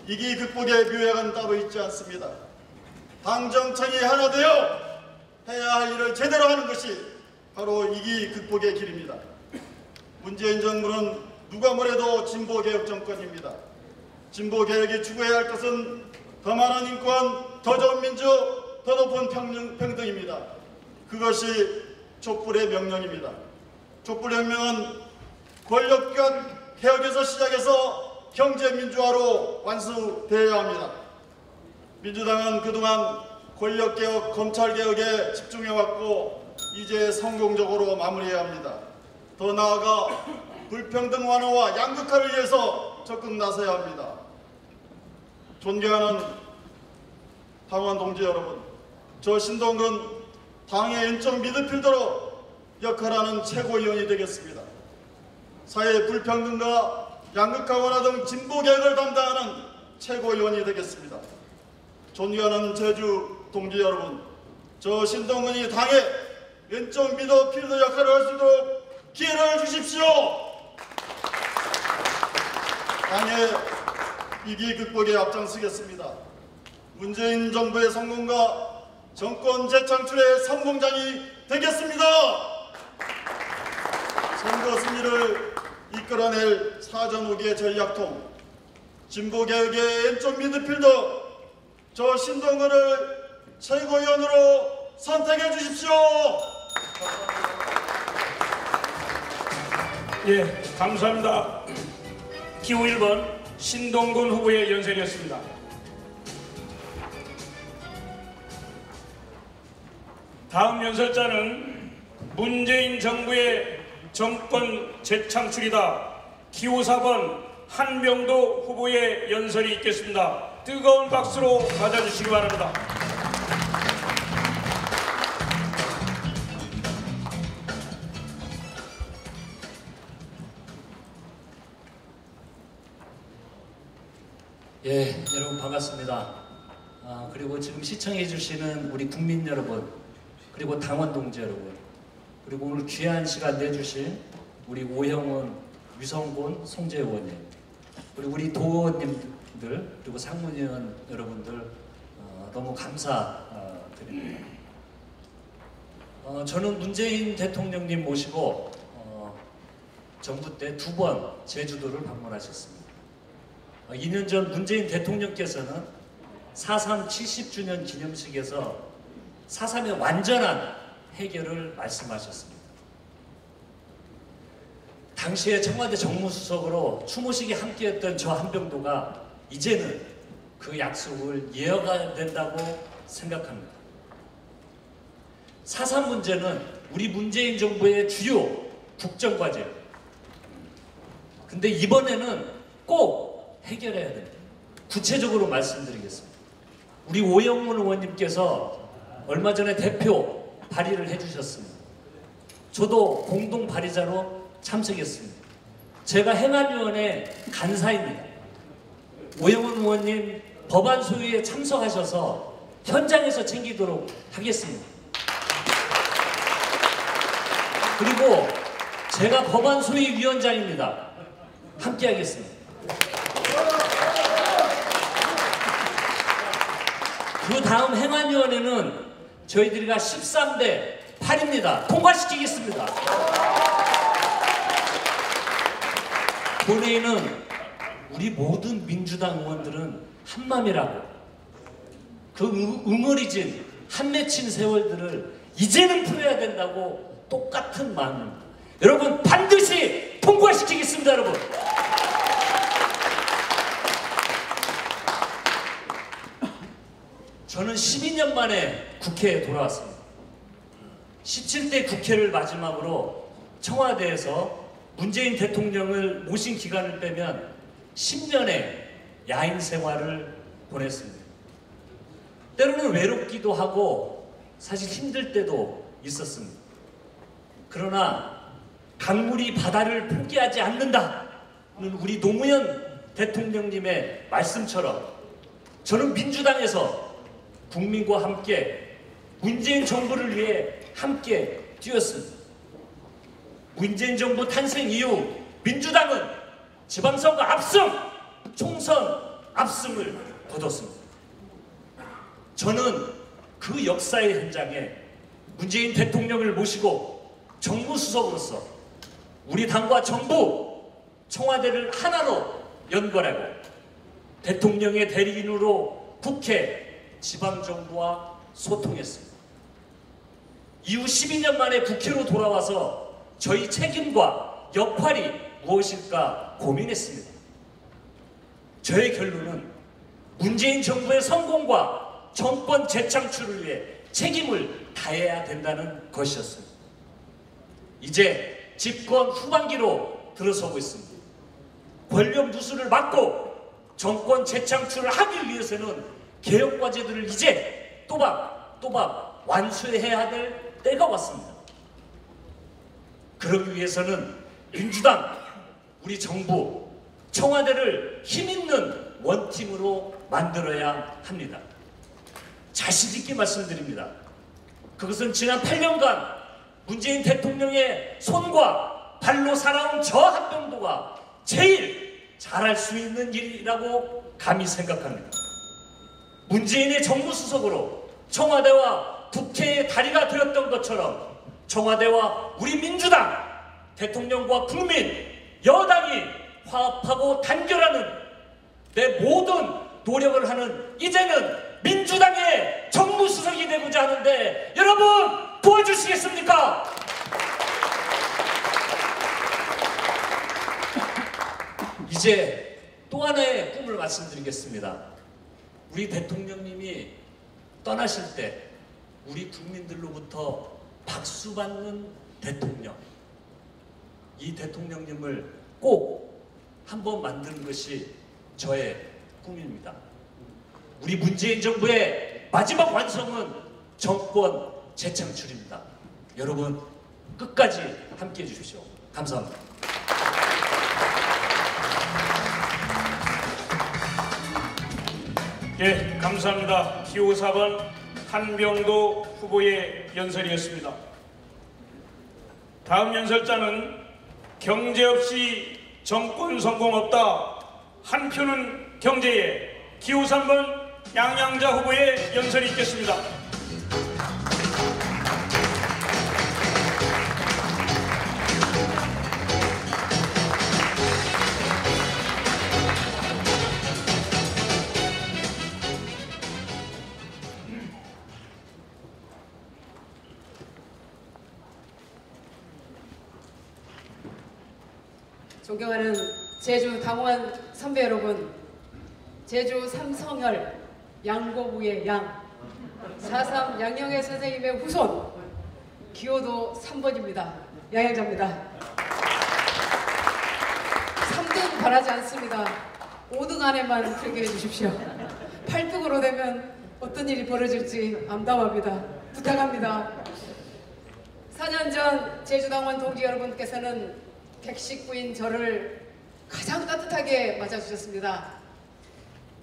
위기 극복의 묘약은 따로 있지 않습니다. 당 정청이 하나 되어 해야 할 일을 제대로 하는 것이 바로 위기 극복의 길입니다. 문재인 정부는 누가 뭐래도 진보개혁 정권입니다. 진보개혁이 추구해야 할 것은 더 많은 인권, 더 좋은 민주, 더 높은 평등입니다. 그것이 촛불의 명령입니다. 촛불혁명은 권력기관 개혁에서 시작해서 경제민주화로 완수되어야 합니다. 민주당은 그동안 권력개혁, 검찰개혁에 집중해왔고 이제 성공적으로 마무리해야 합니다. 더 나아가 불평등 완화와 양극화를 위해서 적극 나서야 합니다. 존경하는 당원 동지 여러분, 저 신동근 당의 왼쪽 미드필더로 역할하는 최고위원이 되겠습니다. 사회 불평등과 양극화 완화 등 진보개혁을 담당하는 최고위원이 되겠습니다. 존경하는 제주 동지 여러분, 저 신동근이 당의 왼쪽 미드필더 역할을 할 수 있도록 기회를 주십시오. 당의 위기 극복에 앞장서겠습니다. 문재인 정부의 성공과 정권 재창출의 선봉장이 되겠습니다. 선거 승리를 이끌어낼 사전 오기의 전략통, 진보개혁의 왼쪽 미드필더 저 신동근을 최고위원으로 선택해 주십시오. 예, 감사합니다. 기호 1번 신동근 후보의 연설이었습니다. 다음 연설자는 문재인 정부의 정권 재창출이다. 기호 4번 한명도 후보의 연설이 있겠습니다. 뜨거운 박수로 맞아주시기 바랍니다. 예, 여러분 반갑습니다. 그리고 지금 시청해 주시는 우리 국민 여러분, 그리고 당원 동지 여러분, 그리고 오늘 귀한 시간 내주신 우리 오형훈, 유성곤, 송재 의원님, 그리고 우리 도의원님들, 그리고 상무위원 여러분들 너무 감사드립니다. 저는 문재인 대통령님 모시고 정부 때 2번 제주도를 방문하셨습니다. 2년 전 문재인 대통령께서는 4.3 70주년 기념식에서 4.3의 완전한 해결을 말씀하셨습니다. 당시에 청와대 정무수석으로 추모식에 함께했던 저 한병도가 이제는 그 약속을 이어가야 된다고 생각합니다. 4.3 문제는 우리 문재인 정부의 주요 국정과제예요. 근데 이번에는 꼭 해결해야 됩니다. 구체적으로 말씀드리겠습니다. 우리 오영문 의원님께서 얼마 전에 대표 발의를 해주셨습니다. 저도 공동 발의자로 참석했습니다. 제가 행안위원회 간사입니다. 오영문 의원님 법안 소위에 참석하셔서 현장에서 챙기도록 하겠습니다. 그리고 제가 법안 소위 위원장입니다. 함께 하겠습니다. 그 다음 행안위원회는 저희들이가 13대 8입니다. 통과시키겠습니다. 본회의는 우리 모든 민주당 의원들은 한마음이라고 그 응어리진 한맺힌 세월들을 이제는 풀어야 된다고 똑같은 마음입니다. 여러분 반드시 통과시키겠습니다. 여러분. 저는 12년 만에 국회에 돌아왔습니다. 17대 국회를 마지막으로 청와대에서 문재인 대통령을 모신 기간을 빼면 10년의 야인 생활을 보냈습니다. 때로는 외롭기도 하고 사실 힘들 때도 있었습니다. 그러나 강물이 바다를 포기하지 않는다는 우리 노무현 대통령님의 말씀처럼 저는 민주당에서 국민과 함께 문재인 정부를 위해 함께 뛰었습니다. 문재인 정부 탄생 이후 민주당은 지방선거 압승, 총선 압승을 거뒀습니다. 저는 그 역사의 현장에 문재인 대통령을 모시고 정무수석으로서 우리 당과 정부, 청와대를 하나로 연결하고 대통령의 대리인으로 국회, 지방정부와 소통했습니다. 이후 12년 만에 국회로 돌아와서 저희 책임과 역할이 무엇일까 고민했습니다. 저의 결론은 문재인 정부의 성공과 정권 재창출을 위해 책임을 다해야 된다는 것이었습니다. 이제 집권 후반기로 들어서고 있습니다. 권력 누수를 막고 정권 재창출을 하기 위해서는 개혁 과제들을 이제 또박 완수해야 될 때가 왔습니다. 그러기 위해서는 민주당, 우리 정부, 청와대를 힘있는 원팀으로 만들어야 합니다. 자신 있게 말씀드립니다. 그것은 지난 8년간 문재인 대통령의 손과 발로 살아온 저 한병도가 제일 잘할 수 있는 일이라고 감히 생각합니다. 문재인의 정무수석으로 청와대와 국회의 다리가 되었던 것처럼 청와대와 우리 민주당, 대통령과 국민, 여당이 화합하고 단결하는 내 모든 노력을 하는 이제는 민주당의 정무수석이 되고자 하는데 여러분 도와주시겠습니까? 이제 또 또 하나의 꿈을 말씀드리겠습니다. 우리 대통령님이 떠나실 때 우리 국민들로부터 박수 받는 대통령, 이 대통령님을 꼭 한번 만드는 것이 저의 꿈입니다. 우리 문재인 정부의 마지막 완성은 정권 재창출입니다. 여러분 끝까지 함께해 주십시오. 감사합니다. 예, 감사합니다. 기호 4번 한병도 후보의 연설이었습니다. 다음 연설자는 경제 없이 정권 성공 없다. 한 표는 경제에 기호 3번 양양자 후보의 연설이 있겠습니다. 존경하는 제주 당원 선배 여러분, 제주 삼성혈 양고부의 양, 4.3 양영애 선생님의 후손, 기호도 3번입니다. 양양자입니다. 3등 바라지 않습니다. 5등 안에만 그렇게 해주십시오. 8등으로 되면 어떤 일이 벌어질지 암담합니다. 부탁합니다. 4년 전 제주당원 동지 여러분께서는 119인 저를 가장 따뜻하게 맞아주셨습니다.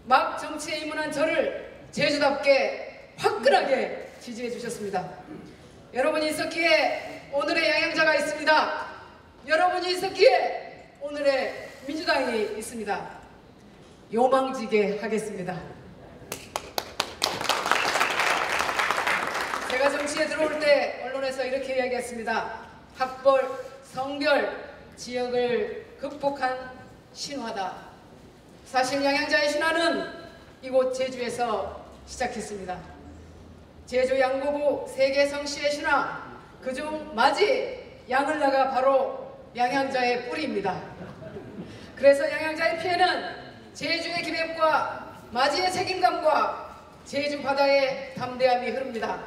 막 정치에 입문한 저를 제주답게 화끈하게 지지해 주셨습니다. 여러분이 있었기에 오늘의 양양자가 있습니다. 여러분이 있었기에 오늘의 민주당이 있습니다. 요망지게 하겠습니다. 제가 정치에 들어올 때 언론에서 이렇게 이야기했습니다. 학벌, 성별, 지역을 극복한 신화다. 사실 양양자의 신화는 이곳 제주에서 시작했습니다. 제주 양고부 세계성씨의 신화, 그중 맞이 양을라가 바로 양양자의 뿌리입니다. 그래서 양양자의 피에는 제주의 기백과 맞이의 책임감과 제주 바다의 담대함이 흐릅니다.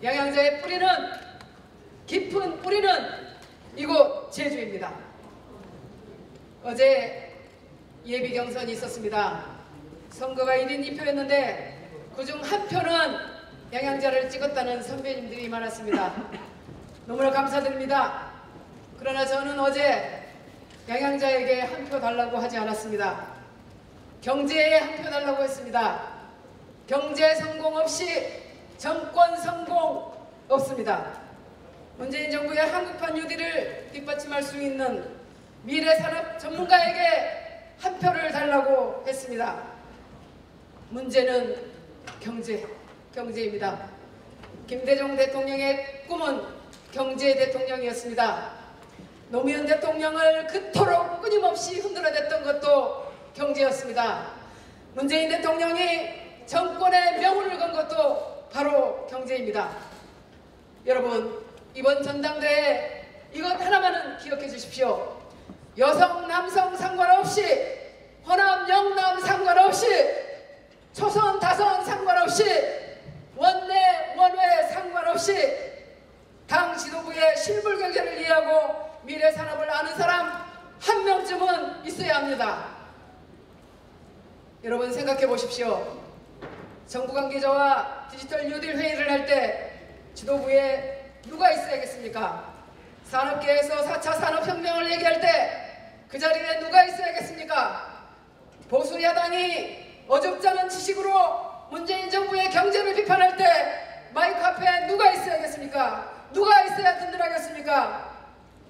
양양자의 뿌리는, 깊은 뿌리는 이곳 제주입니다. 어제 예비 경선이 있었습니다. 선거가 1인 2표였는데 그중 한 표는 양양자를 찍었다는 선배님들이 많았습니다. 너무나 감사드립니다. 그러나 저는 어제 양양자에게 한 표 달라고 하지 않았습니다. 경제에 한 표 달라고 했습니다. 경제 성공 없이 정권 성공 없습니다. 문재인 정부의 한국판 뉴딜을 뒷받침할 수 있는 미래산업 전문가에게 한 표를 달라고 했습니다. 문제는 경제입니다. 김대중 대통령의 꿈은 경제 대통령이었습니다. 노무현 대통령을 그토록 끊임없이 흔들어댔던 것도 경제였습니다. 문재인 대통령이 정권의 명운을 건 것도 바로 경제입니다. 여러분, 이번 전당대회 이것 하나만은 기억해 주십시오. 여성, 남성 상관없이, 호남, 영남 상관없이, 초선, 다선 상관없이, 원내, 원외 상관없이 당 지도부의 실물 경제를 이해하고 미래 산업을 아는 사람 한 명쯤은 있어야 합니다. 여러분 생각해 보십시오. 정부 관계자와 디지털 뉴딜 회의를 할 때 지도부에 누가 있어야겠습니까? 산업계에서 4차 산업혁명을 얘기할 때 그 자리에 누가 있어야겠습니까? 보수 야당이 어줍지 않은 지식으로 문재인 정부의 경제를 비판할 때 마이크 앞에 누가 있어야겠습니까? 누가 있어야 든든하겠습니까?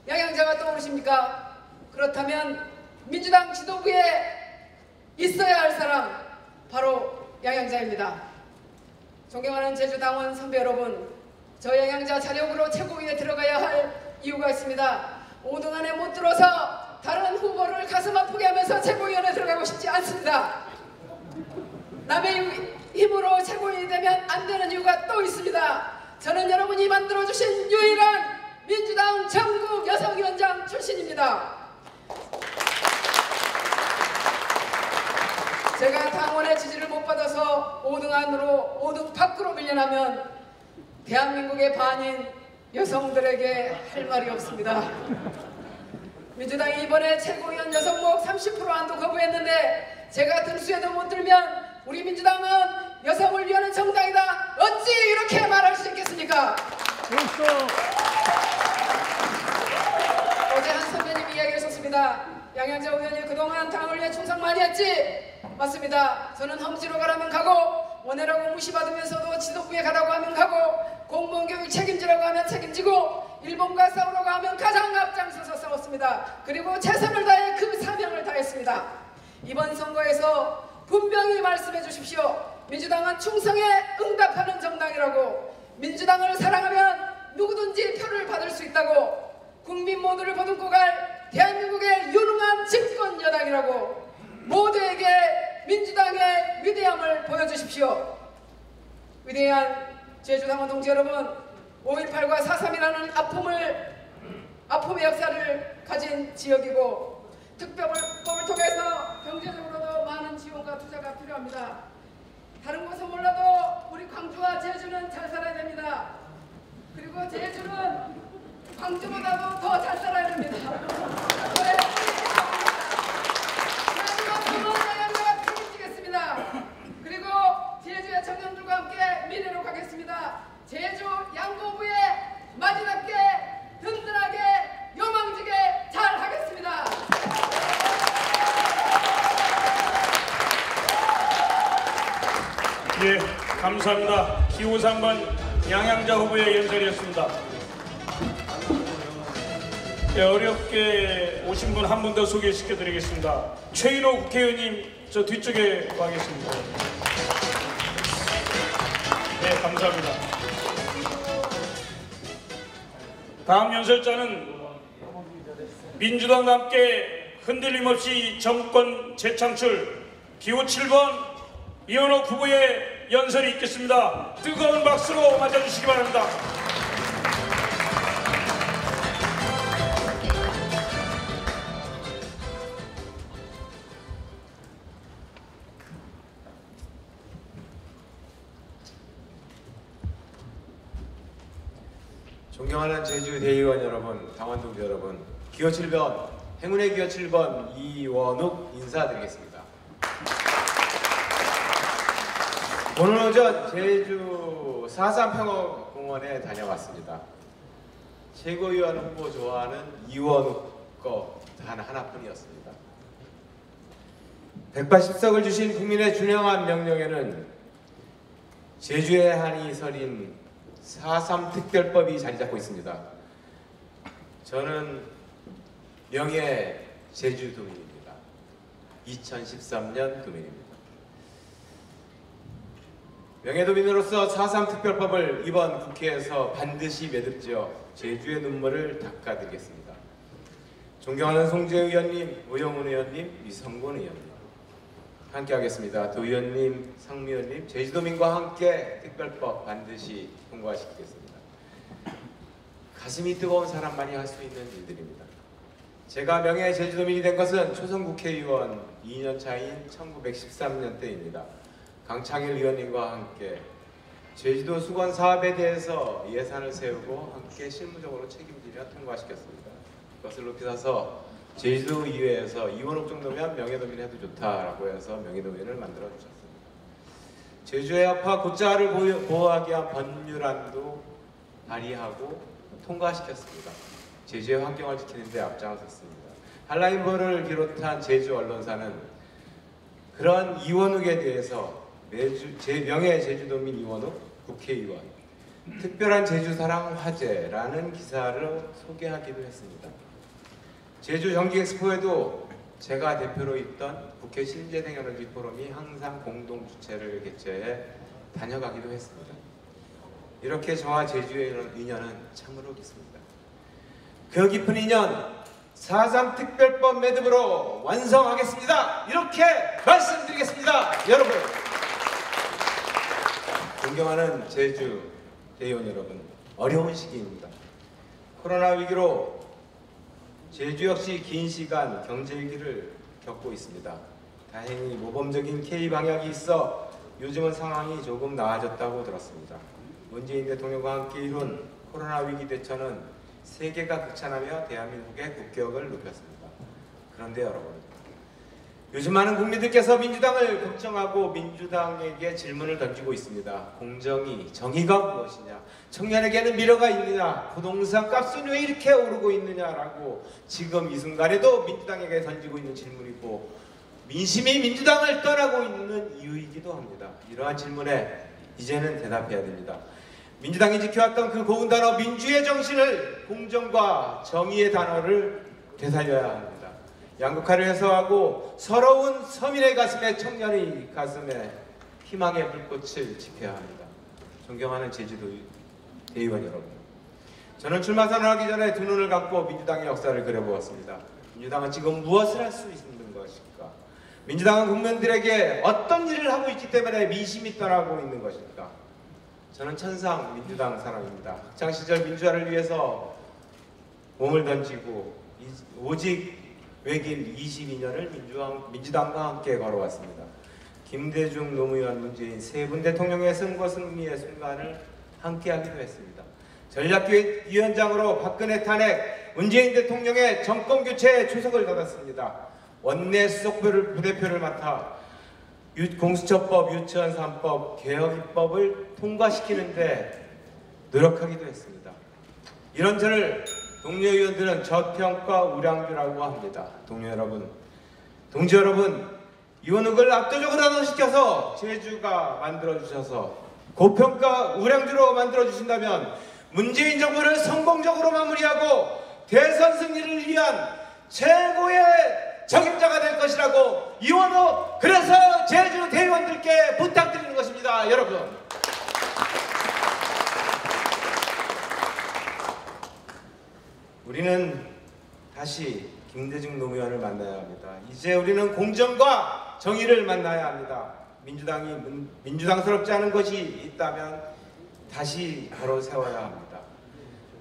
양양자가 떠오르십니까? 그렇다면 민주당 지도부에 있어야 할 사람 바로 양양자입니다. 존경하는 제주당원 선배 여러분, 저 양양자 자력으로 최고위에 들어가야 할 이유가 있습니다. 5등 안에 못 들어서 다른 후보를 가슴 아프게 하면서 최고위원에 들어가고 싶지 않습니다. 남의 힘으로 최고위원이 되면 안 되는 이유가 또 있습니다. 저는 여러분이 만들어주신 유일한 민주당 전국 여성위원장 출신입니다. 제가 당원의 지지를 못 받아서 5등 안으로 5등 밖으로 밀려나면 대한민국의 반인 여성들에게 할 말이 없습니다. 민주당이 이번에 최고위원 여성목 30% 안도 거부했는데 제가 등수에도 못 들면 우리 민주당은 여성을 위하는 정당이다. 어찌 이렇게 말할 수 있겠습니까? 어제 한 선배님이 이야기하셨습니다. 양양자 의원이 그동안 당을 위해 충성 많이 했지? 맞습니다. 저는 험지로 가라면 가고 원해라고 무시받으면서도 지도부에 가라고 하면 가고 공무원 교육 책임지라고 하면 책임지고 일본과 싸우라고 하면 가장 앞장서서 싸웠습니다. 그리고 최선을 다해 그 사명을 다했습니다. 이번 선거에서 분명히 말씀해 주십시오. 민주당은 충성에 응답하는 정당이라고, 민주당을 사랑하면 누구든지 표를 받을 수 있다고, 국민 모두를 보듬고 갈 대한민국의 유능한 집권 여당이라고, 모두에게 민주당의 위대함을 보여주십시오. 위대한 제주당원 동지 여러분, 5.18과 4.3이라는 아픔의 역사를 가진 지역이고 특별법을 통해서 경제적으로도 많은 지원과 투자가 필요합니다. 다른 곳은 몰라도 우리 광주와 제주는 잘 살아야 됩니다. 그리고 제주는 광주보다도 더 잘 살아야 됩니다. 마지막 양양자가 책임지겠습니다. 그리고 제주의 청년들과 함께 미래로 가겠습니다. 제주 양고부에 마지막게 든든하게 요망지게 잘 하겠습니다. 예, 감사합니다. 기호 3번 양양자 후보의 연설이었습니다. 예, 어렵게 오신 분 한 분 더 소개시켜드리겠습니다. 최인호 국회의원님 저 뒤쪽에 와 계십니다. 네, 감사합니다. 다음 연설자는 민주당과 함께 흔들림 없이 정권 재창출 기호 7번 이현옥 후보의 연설이 있겠습니다. 뜨거운 박수로 맞아주시기 바랍니다. 존경하는 제주 대의원 여러분, 당원 동지 여러분, 기호 7번, 행운의 기호 7번 이원욱 인사드리겠습니다. 오늘 오전 제주 4.3 평화공원에 다녀왔습니다. 최고위원 후보 좋아하는 이원욱 거 단 하나뿐이었습니다. 180석을 주신 국민의 준영한 명령에는 제주의 한이 서린 4.3 특별법이 자리 잡고 있습니다. 저는 명예 제주도민입니다. 2013년 도민입니다. 명예도민으로서 4.3 특별법을 이번 국회에서 반드시 매듭지어 제주의 눈물을 닦아드리겠습니다. 존경하는 송재 의원님, 오영훈 의원님, 이성곤 의원님 함께 하겠습니다. 도 의원님, 상미 의원님, 제주도민과 함께 특별법 반드시 통과시키겠습니다. 가슴이 뜨거운 사람만이 할 수 있는 일들입니다. 제가 명예 제주도민이 된 것은 초선 국회의원 2년 차인 1913년 때입니다. 강창일 의원님과 함께 제주도 수건 사업에 대해서 예산을 세우고 함께 실무적으로 책임지며 통과시켰습니다. 그것을 높이 사서 제주도 의회에서 이원욱 정도면 명예도민 해도 좋다라고 해서 명예도민을 만들어 주셨습니다. 제주의 아파 고자를 보호하기 위한 법률안도 발의하고 통과시켰습니다. 제주의 환경을 지키는 데 앞장섰습니다. 한라인보를 비롯한 제주 언론사는 그런 이원욱에 대해서 명예 제주도민 이원욱 국회의원 특별한 제주사랑 화제라는 기사를 소개하기도 했습니다. 제주 정기엑스포에도 제가 대표로 있던 국회 신재생에너지 포럼이 항상 공동 주최를 개최해 다녀가기도 했습니다. 이렇게 저와 제주의 인연은 참으로 깊습니다. 그 깊은 인연 4.3 특별법 매듭으로 완성하겠습니다. 이렇게 말씀드리겠습니다. 여러분, 존경하는 제주 대의원 여러분, 어려운 시기입니다. 코로나 위기로 제주 역시 긴 시간 경제 위기를 겪고 있습니다. 다행히 모범적인 K 방역이 있어 요즘은 상황이 조금 나아졌다고 들었습니다. 문재인 대통령과 함께 이룬 코로나 위기 대처는 세계가 극찬하며 대한민국의 국격을 높였습니다. 그런데 여러분, 요즘 많은 국민들께서 민주당을 걱정하고 민주당에게 질문을 던지고 있습니다. 공정이, 정의가 무엇이냐? 청년에게는 미래가 있느냐? 부동산 값은 왜 이렇게 오르고 있느냐라고 지금 이 순간에도 민주당에게 던지고 있는 질문이고, 민심이 민주당을 떠나고 있는 이유이기도 합니다. 이러한 질문에 이제는 대답해야 됩니다. 민주당이 지켜왔던 그 고운 단어 민주의 정신을, 공정과 정의의 단어를 되살려야 합니다. 양극화를 해소하고 서러운 서민의 가슴에, 청년의 가슴에 희망의 불꽃을 지펴야 합니다. 존경하는 제주도 대의원 여러분, 저는 출마 선언하기 전에 두 눈을 감고 민주당의 역사를 그려보았습니다. 민주당은 지금 무엇을 할 수 있는 것일까? 민주당은 국민들에게 어떤 일을 하고 있기 때문에 민심이 떠나고 있는 것일까? 저는 천상 민주당 사람입니다. 학창시절 민주화를 위해서 몸을 던지고 오직 외길 22년을 민주당과 함께 걸어왔습니다. 김대중, 노무현, 문재인 세 분 대통령의 선거 승리의 순간을 함께하기도 했습니다. 전략위원장으로 박근혜 탄핵, 문재인 대통령의 정권교체에 초석을 달았습니다. 원내 수석부를 부대표를 맡아 공수처법, 유치원 3법, 개혁 입법을 통과시키는데 노력하기도 했습니다. 이런 저를 동료 의원들은 저평가 우량주라고 합니다. 동료 여러분, 동지 여러분, 이원욱을 압도적으로 하도시켜서 제주가 만들어주셔서 고평가 우량주로 만들어주신다면 문재인 정부를 성공적으로 마무리하고 대선 승리를 위한 최고의 적임자가 될 것이라고 이원욱, 그래서 제주 대의원들께 부탁드리는 것입니다. 여러분, 우리는 다시 김대중, 노무현을 만나야 합니다. 이제 우리는 공정과 정의를 만나야 합니다. 민주당이 민주당스럽지 않은 것이 있다면 다시 바로 세워야 합니다.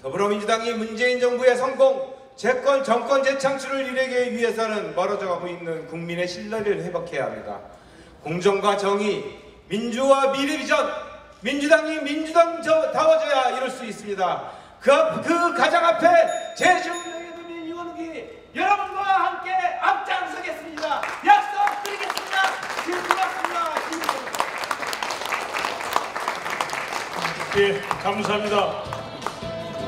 더불어민주당이 문재인 정부의 성공, 정권 재창출을 이루기 위해서는 멀어져가고 있는 국민의 신뢰를 회복해야 합니다. 공정과 정의, 민주화 미래 비전, 민주당이 민주당다워져야 이룰 수 있습니다. 그 가장 앞에 제주도의 국민 이원욱이 여러분과 함께 앞장서겠습니다. 약속드리겠습니다. 고맙습니다. 예, 감사합니다.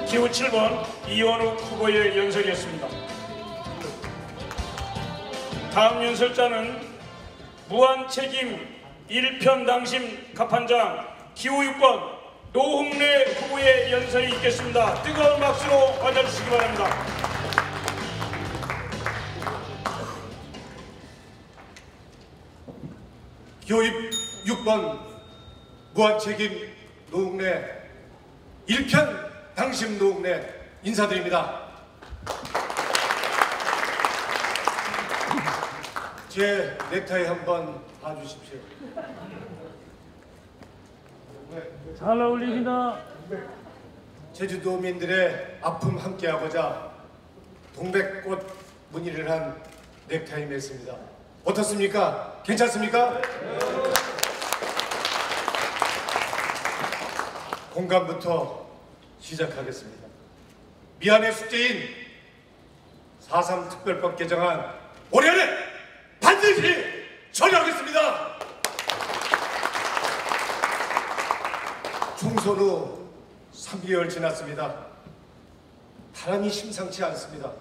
기호 7번 이원욱 후보의 연설이었습니다. 다음 연설자는 무한책임 일편당심 갑판장 기호 6번 노홍래 후보의 연설이 있겠습니다. 뜨거운 박수로 맞아주시기 바랍니다. 기호 6번 무한책임 노웅래, 일편 당심 노웅래 인사드립니다. 제 넥타이 한번 봐주십시오. 잘 어울립니다. 제주도민들의 아픔 함께하고자 동백꽃 무늬를 한 넥타이 맸습니다. 어떻습니까? 괜찮습니까? 공감부터 시작하겠습니다. 미안의 숙제인 4.3 특별법 개정안 올해 안에 반드시 처리하겠습니다. 총선 후 3개월 지났습니다. 바람이 심상치 않습니다.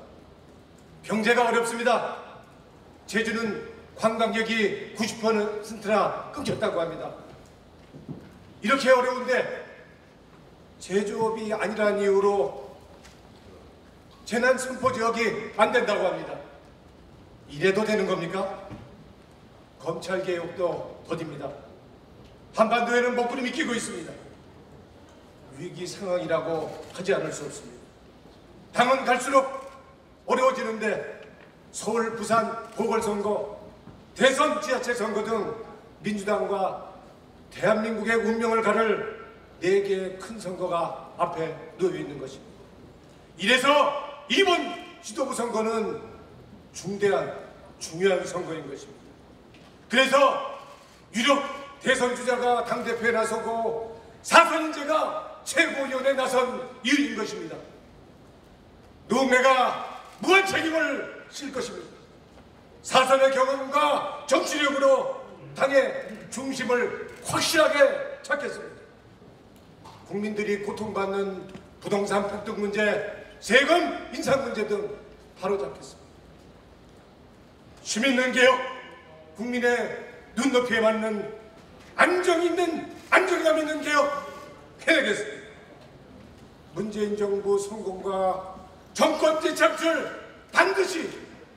경제가 어렵습니다. 제주는 관광객이 90%나 끊겼다고 합니다. 이렇게 어려운데 제조업이 아니라는 이유로 재난 선포 지역이 안 된다고 합니다. 이래도 되는 겁니까? 검찰 개혁도 더딥니다. 한반도에는 먹구름이 끼고 있습니다. 위기 상황이라고 하지 않을 수 없습니다. 당은 갈수록 어려워지는데 서울, 부산 보궐선거, 대선 지자체 선거 등 민주당과 대한민국의 운명을 가를 4개의 큰 선거가 앞에 놓여 있는 것입니다. 이래서 이번 지도부 선거는 중요한 선거인 것입니다. 그래서 유력 대선 주자가 당대표에 나서고 사선인재가 최고위원에 나선 이유인 것입니다. 노웅래가 무한 책임을 질 것입니다. 사선의 경험과 정치력으로 당의 중심을 확실하게 찾겠습니다. 국민들이 고통받는 부동산 폭등 문제, 세금 인상 문제 등 바로잡겠습니다. 시민능 개혁, 국민의 눈높이에 맞는 안정감 있는 개혁 해내겠습니다. 문재인 정부 성공과 정권 재창출 반드시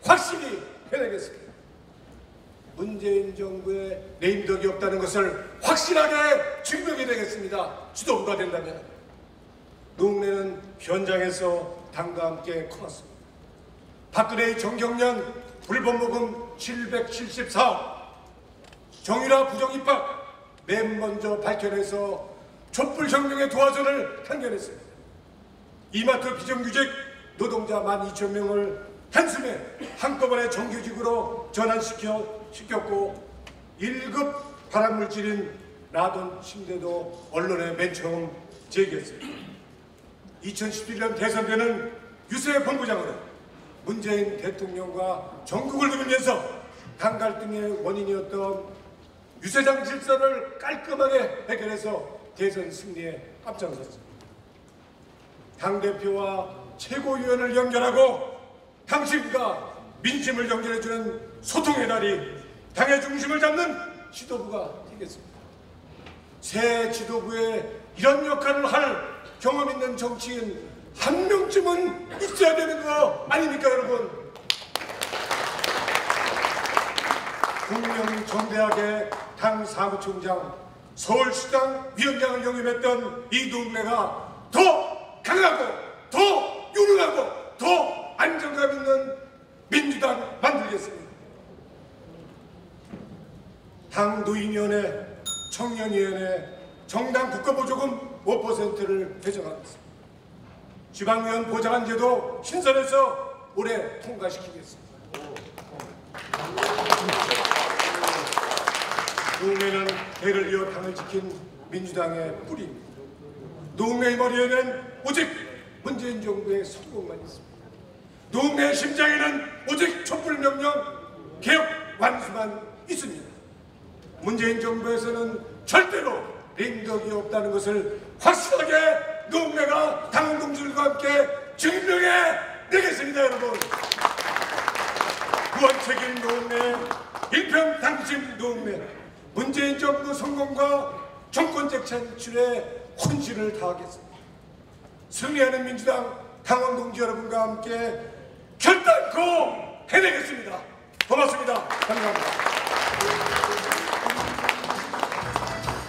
확실히 해내겠습니다. 문재인 정부의 레임덕이 없다는 것을 확실하게 증명해내겠습니다. 지도부가 된다면. 노웅래는 현장에서 당과 함께 커왔습니다. 박근혜의 정경련 불법모금 774억, 정유라 부정입학 맨 먼저 밝혀내서 촛불혁명의 도화선을 향연했습니다. 이마트 비정규직 노동자 12,000명을 한숨에 한꺼번에 정규직으로 전환시켰고 1급 발암물질인 라돈 침대도 언론에 맨 처음 제기했습니다. 2017년 대선 때는 유세 본부장으로 문재인 대통령과 전국을 누비면서 당 갈등의 원인이었던 유세장 질서를 깔끔하게 해결해서 대선 승리에 앞장섰습니다. 당대표와 최고위원을 연결하고 당심과 민심을 연결해주는 소통의 다리, 당의 중심을 잡는 지도부가 되겠습니다. 새 지도부에 이런 역할을 할 경험 있는 정치인 한 명쯤은 있어야 되는 거 아닙니까, 여러분? 국명정대학의 당 사무총장, 서울시장 위원장을 역임했던 이 노웅래가 더 강하고 더 유능하고 더 안정감 있는 민주당 만들겠습니다. 당 노인위원회, 청년위원회, 정당 국가보조금 5%를 배정하겠습니다. 지방의원 보장한제도 신설해서 올해 통과시키겠습니다. 노웅래는 대를 이어 당을 지킨 민주당의 뿌리입니다. 노웅래의 머리에는 오직 문재인 정부의 성공만 있습니다. 노웅래의 심장에는 오직 촛불명령 개혁 완수만 있습니다. 문재인 정부에서는 절대로 링덕이 없다는 것을 확실하게 노웅래가 당원 동지들과 함께 증명해 내겠습니다, 여러분. 무한책임 노웅래, 일평당심 노웅래, 문재인 정부 성공과 정권 재창출에 혼신을 다하겠습니다. 승리하는 민주당 당원 동지 여러분과 함께 결단코 해내겠습니다. 고맙습니다. 감사합니다.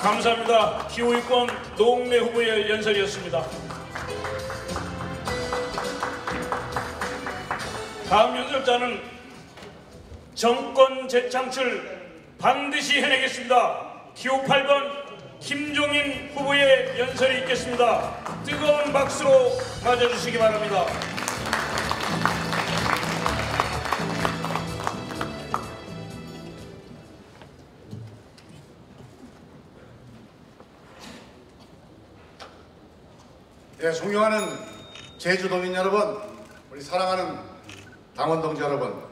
감사합니다. 기호유권 노웅래 후보의 연설이었습니다. 다음 연설자는 정권 재창출 반드시 해내겠습니다. 기호 8번 김종인 후보의 연설이 있겠습니다. 뜨거운 박수로 맞아주시기 바랍니다. 네, 존경하는 제주도민 여러분, 우리 사랑하는 당원 동지 여러분,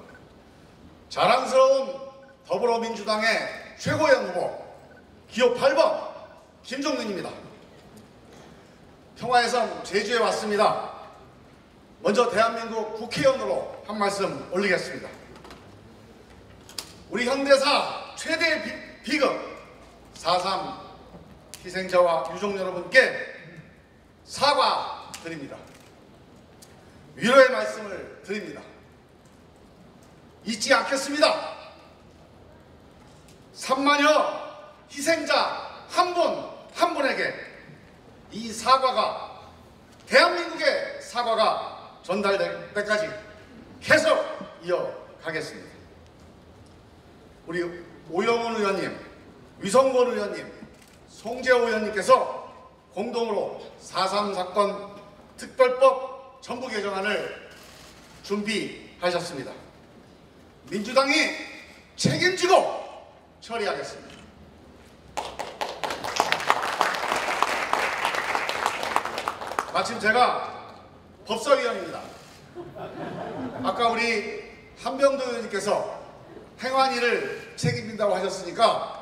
자랑스러운 더불어민주당의 최고위원 후보 기호 8번 김종민입니다. 평화의 섬 제주에 왔습니다. 먼저 대한민국 국회의원으로 한 말씀 올리겠습니다. 우리 현대사 최대 비극 4.3 희생자와 유족 여러분께 사과드립니다. 위로의 말씀을 드립니다. 잊지 않겠습니다. 3만여 희생자 한 분 한 분에게 이 사과가, 대한민국의 사과가 전달될 때까지 계속 이어가겠습니다. 우리 오영훈 의원님, 위성권 의원님, 송재호 의원님께서 공동으로 4.3 사건 특별법 전부 개정안을 준비하셨습니다. 민주당이 책임지고 처리하겠습니다. 마침 제가 법사위원입니다. 아까 우리 한병도 의원님께서 행안위를 책임진다고 하셨으니까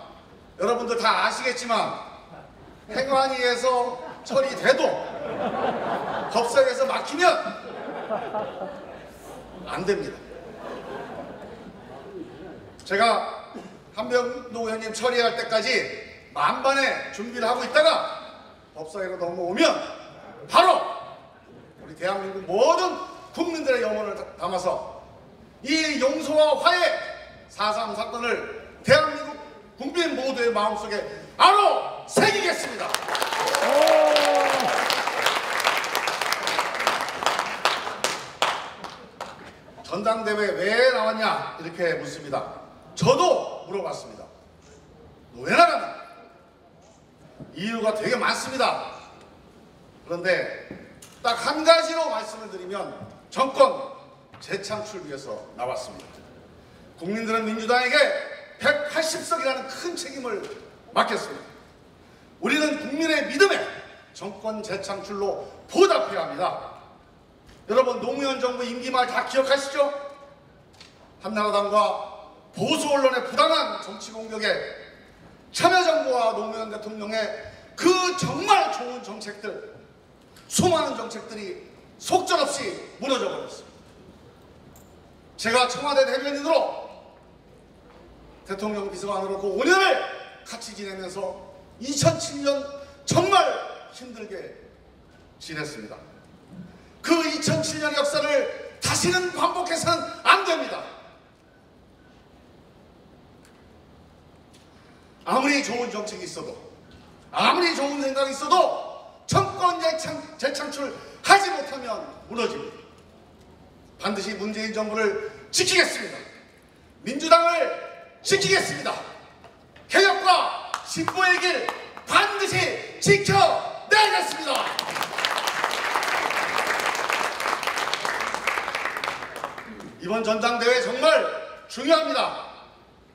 여러분들 다 아시겠지만 행안위에서 처리돼도 법사위에서 막히면 안 됩니다. 제가 한병도 의원님 처리할 때까지 만반의 준비를 하고 있다가 법사위로 넘어오면 바로 우리 대한민국 모든 국민들의 영혼을 담아서 이 용서와 화해 4.3 사건을 대한민국 국민 모두의 마음속에 바로 새기겠습니다. 전당대회 왜 나왔냐 이렇게 묻습니다. 저도 물어봤습니다. 너 왜 나갔냐? 이유가 되게 많습니다. 그런데 딱 한 가지로 말씀을 드리면 정권 재창출 위해서 나왔습니다. 국민들은 민주당에게 180석이라는 큰 책임을 맡겼습니다. 우리는 국민의 믿음에 정권 재창출로 보답해야 합니다. 여러분 노무현 정부 임기 말 다 기억하시죠? 한나라당과 보수 언론의 부당한 정치 공격에 참여정부와 노무현 대통령의 그 정말 좋은 정책들, 수많은 정책들이 속절없이 무너져 버렸습니다. 제가 청와대 대변인으로 대통령 비서관으로 그 5년을 같이 지내면서 2007년 정말 힘들게 지냈습니다. 그 2007년 역사를 다시는 반복해서는 안 됩니다. 아무리 좋은 정책이 있어도, 아무리 좋은 생각이 있어도 정권 재창출 하지 못하면 무너집니다. 반드시 문재인 정부를 지키겠습니다. 민주당을 지키겠습니다. 개혁과 진보의 길 반드시 지켜내겠습니다. 이번 전당대회 정말 중요합니다.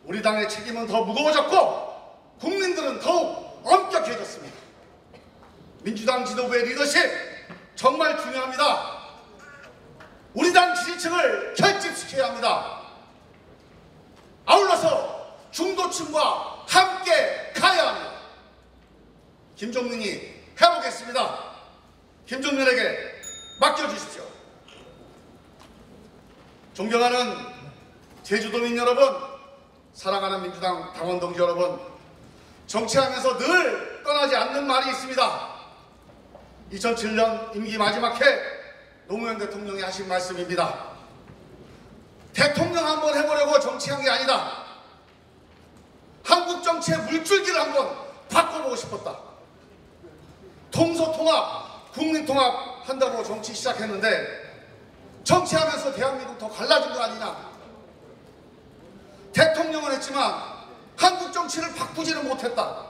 우리 당의 책임은 더 무거워졌고 국민들은 더욱 엄격해졌습니다. 민주당 지도부의 리더십 정말 중요합니다. 우리 당 지지층을 결집시켜야 합니다. 아울러서 중도층과 함께 가야 합니다. 김종민이 해보겠습니다. 김종민에게 맡겨주십시오. 존경하는 제주도민 여러분, 사랑하는 민주당 당원 동지 여러분, 정치하면서 늘 떠나지 않는 말이 있습니다. 2007년 임기 마지막 해 노무현 대통령이 하신 말씀입니다. 대통령 한번 해보려고 정치한 게 아니다. 한국 정치의 물줄기를 한번 바꿔보고 싶었다. 통소통합, 국민통합 한다고 정치 시작했는데 정치하면서 대한민국 더 갈라진 거 아니냐. 대통령은 했지만 한국 정치를 바꾸지는 못했다.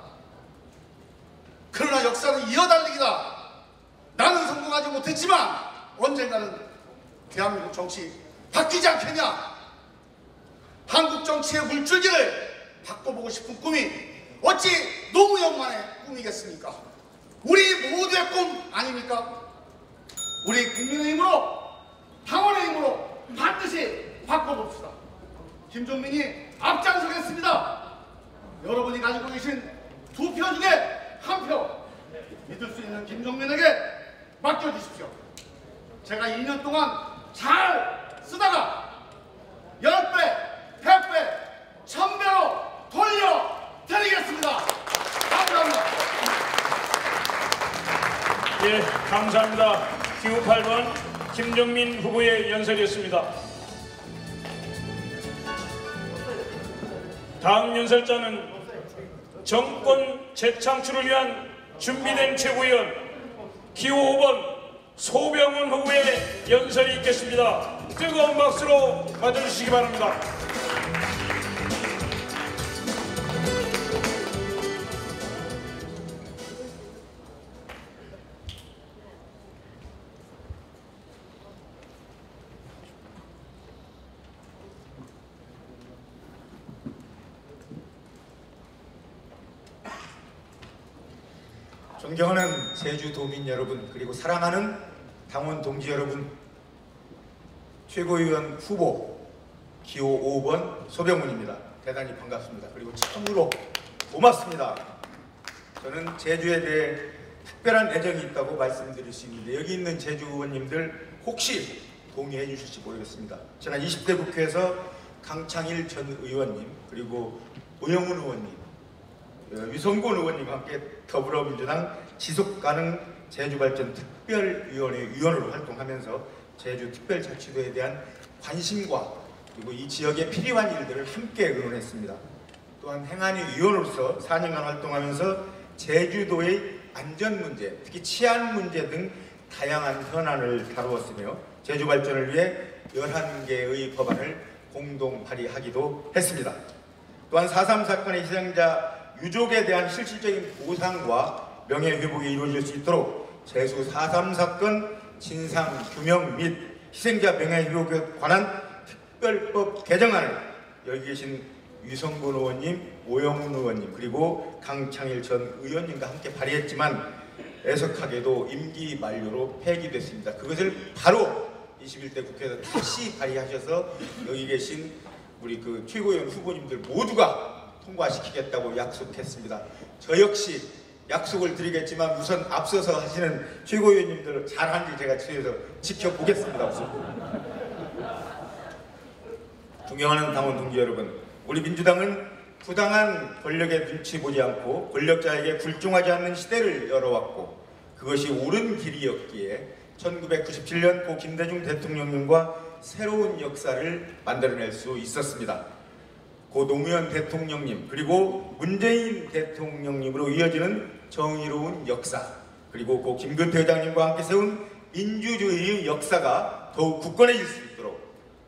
그러나 역사는 이어달리기다. 나는 성공하지 못했지만 언젠가는 대한민국 정치 바뀌지 않겠냐. 한국 정치의 물줄기를 바꿔보고 싶은 꿈이 어찌 노무현만의 꿈이겠습니까? 우리 모두의 꿈 아닙니까? 우리 국민의 힘으로, 당원의 힘으로 반드시 바꿔봅시다. 김종민이 앞장서겠습니다. 여러분이 가지고 계신 2표 중에 1표 믿을 수 있는 김종민에게 맡겨주십시오. 제가 2년 동안 잘 쓰다가 10배, 100배, 1000배로 돌려드리겠습니다. 감사합니다. 예, 감사합니다. 기호 8번 김종민 후보의 연설이었습니다. 다음 연설자는 정권 재창출을 위한 준비된 최고위원 기호 5번 소병훈 후보의 연설이 있겠습니다. 뜨거운 박수로 맞아주시기 바랍니다. 존경하는 제주도민 여러분, 그리고 사랑하는 당원 동지 여러분, 최고위원 후보 기호 5번 소병훈입니다. 대단히 반갑습니다. 그리고 참으로 고맙습니다. 저는 제주에 대해 특별한 애정이 있다고 말씀드릴 수 있는데, 여기 있는 제주 의원님들 혹시 동의해 주실지 모르겠습니다. 지난 20대 국회에서 강창일 전 의원님, 그리고 오영훈 의원님, 유성곤 의원님과 함께 더불어민주당 지속가능 제주발전 특별위원회 위원으로 활동하면서 제주 특별자치도에 대한 관심과 그리고 이 지역에 필요한 일들을 함께 의논했습니다. 또한 행안위 위원으로서 4년간 활동하면서 제주도의 안전 문제, 특히 치안 문제 등 다양한 현안을 다루었으며 제주 발전을 위해 11개의 법안을 공동 발의하기도 했습니다. 또한 4.3 사건의 희생자 유족에 대한 실질적인 보상과 명예회복이 이루어질 수 있도록 제수 4.3 사건 진상 규명 및 희생자 명예회복에 관한 특별법 개정안을 여기 계신 유성곤 의원님, 오영훈 의원님, 그리고 강창일 전 의원님과 함께 발의했지만 애석하게도 임기 만료로 폐기됐습니다. 그것을 바로 21대 국회에서 다시 발의하셔서 여기 계신 우리 그 최고위원 후보님들 모두가 통과시키겠다고 약속했습니다. 저 역시 약속을 드리겠지만 우선 앞서서 하시는 최고위원님들 잘하는지 제가 뒤에서 지켜보겠습니다. 존경하는 당원 동지 여러분, 우리 민주당은 부당한 권력의 눈치 보지 않고 권력자에게 굴종하지 않는 시대를 열어왔고, 그것이 옳은 길이었기에 1997년 고 김대중 대통령님과 새로운 역사를 만들어낼 수 있었습니다. 고 노무현 대통령님, 그리고 문재인 대통령님으로 이어지는 정의로운 역사, 그리고 고 김근태 회장님과 함께 세운 민주주의의 역사가 더욱 굳건해질 수 있도록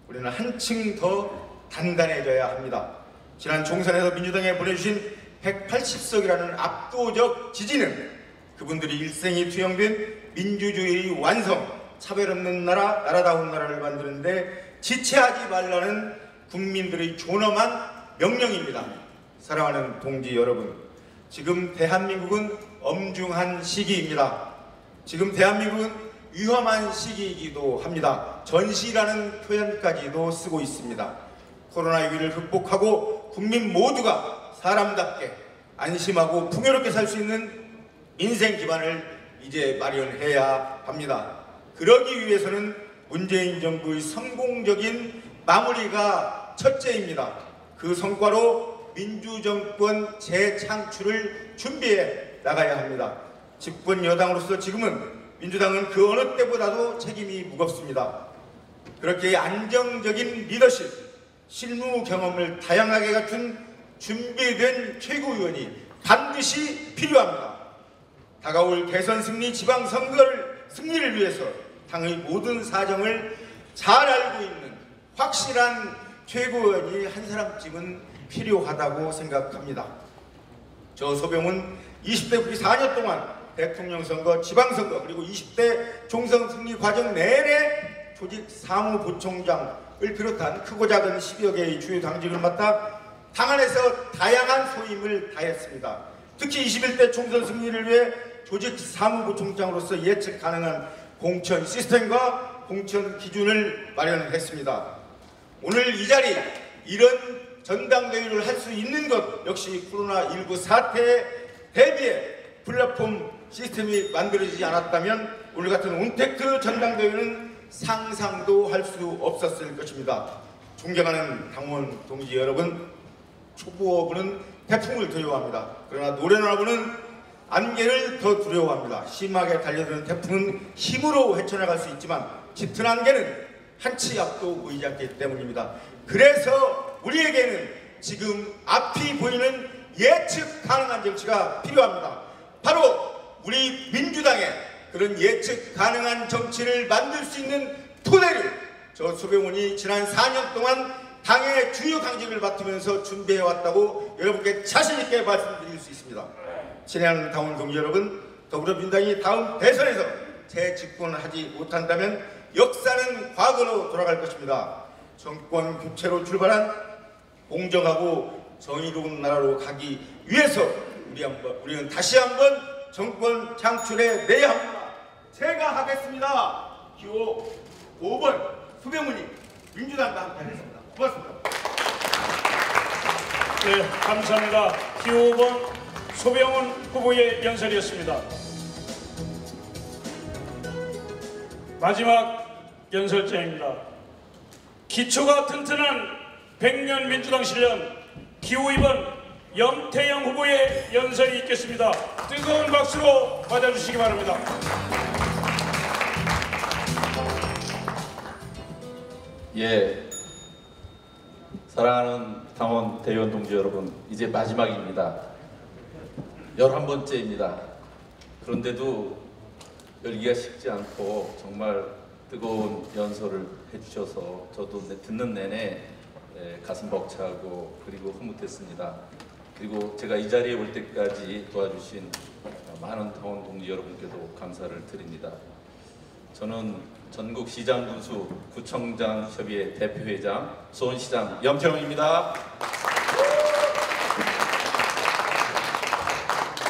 우리는 한층 더 단단해져야 합니다. 지난 총선에서 민주당에 보내주신 180석이라는 압도적 지지는 그분들이 일생이 투영된 민주주의의 완성, 차별 없는 나라, 나라다운 나라를 만드는데 지체하지 말라는 국민들의 존엄한 명령입니다. 사랑하는 동지 여러분, 지금 대한민국은 엄중한 시기입니다. 지금 대한민국은 위험한 시기이기도 합니다. 전시라는 표현까지도 쓰고 있습니다. 코로나19를 극복하고 국민 모두가 사람답게 안심하고 풍요롭게 살 수 있는 인생 기반을 이제 마련해야 합니다. 그러기 위해서는 문재인 정부의 성공적인 마무리가 첫째입니다. 그 성과로 민주정권 재창출을 준비해 나가야 합니다. 집권 여당으로서 지금은 민주당은 그 어느 때보다도 책임이 무겁습니다. 그렇게 안정적인 리더십, 실무 경험을 다양하게 갖춘 준비된 최고위원이 반드시 필요합니다. 다가올 대선 승리, 지방선거를 위해서 당의 모든 사정을 잘 알고 있는 확실한 최고위원이 한 사람쯤은 필요하다고 생각합니다. 저 소병은 20대 국회 4년 동안 대통령 선거, 지방선거, 그리고 20대 총선 승리 과정 내내 조직 사무부총장을 비롯한 크고 작은 10여 개의 주요 당직을 맡아 당 안에서 다양한 소임을 다했습니다. 특히 21대 총선 승리를 위해 조직 사무부총장으로서 예측 가능한 공천 시스템과 공천 기준을 마련했습니다. 오늘 이 자리, 이런 전당대회를 할 수 있는 것 역시 코로나19 사태에 대비해 플랫폼 시스템이 만들어지지 않았다면 오늘 같은 온택트 전당대회는 상상도 할 수 없었을 것입니다. 존경하는 당원 동지 여러분, 초보부는 태풍을 두려워합니다. 그러나 노련하부는 안개를 더 두려워합니다. 심하게 달려드는 태풍은 힘으로 헤쳐나갈 수 있지만 짙은 안개는 한치 앞도 보이지 않기 때문입니다. 그래서 우리에게는 지금 앞이 보이는 예측 가능한 정치가 필요합니다. 바로 우리 민주당의 그런 예측 가능한 정치를 만들 수 있는 토대를 저 소병훈이 지난 4년 동안 당의 주요 당직을 맡으면서 준비해왔다고 여러분께 자신있게 말씀드릴 수 있습니다. 친애하는 당원 동지 여러분, 더불어민주당이 다음 대선에서 재집권을 하지 못한다면 역사는 과거로 돌아갈 것입니다. 정권 교체로 출발한 공정하고 정의로운 나라로 가기 위해서 우리는 다시 한번 정권 창출에 내야 합니다. 제가 하겠습니다. 기호 5번 수병훈이 민주당과 함께 하겠습니다. 고맙습니다. 네, 감사합니다. 기호 5번 소병훈 후보의 연설이었습니다. 마지막 연설장입니다. 기초가 튼튼한 100년 민주당 실련 기호 2번 염태영 후보의 연설이 있겠습니다. 뜨거운 박수로 맞아주시기 바랍니다. 예, 사랑하는 당원 대의원 동지 여러분, 이제 마지막입니다. 11번째입니다. 그런데도 열기가 식지 않고 정말 뜨거운 연설을 해주셔서 저도 듣는 내내 가슴 벅차고 그리고 흐뭇했습니다. 그리고 제가 이 자리에 올 때까지 도와주신 많은 당원 동지 여러분께도 감사를 드립니다. 저는 전국 시장 군수 구청장 협의회 대표회장 수원시장 염태영입니다.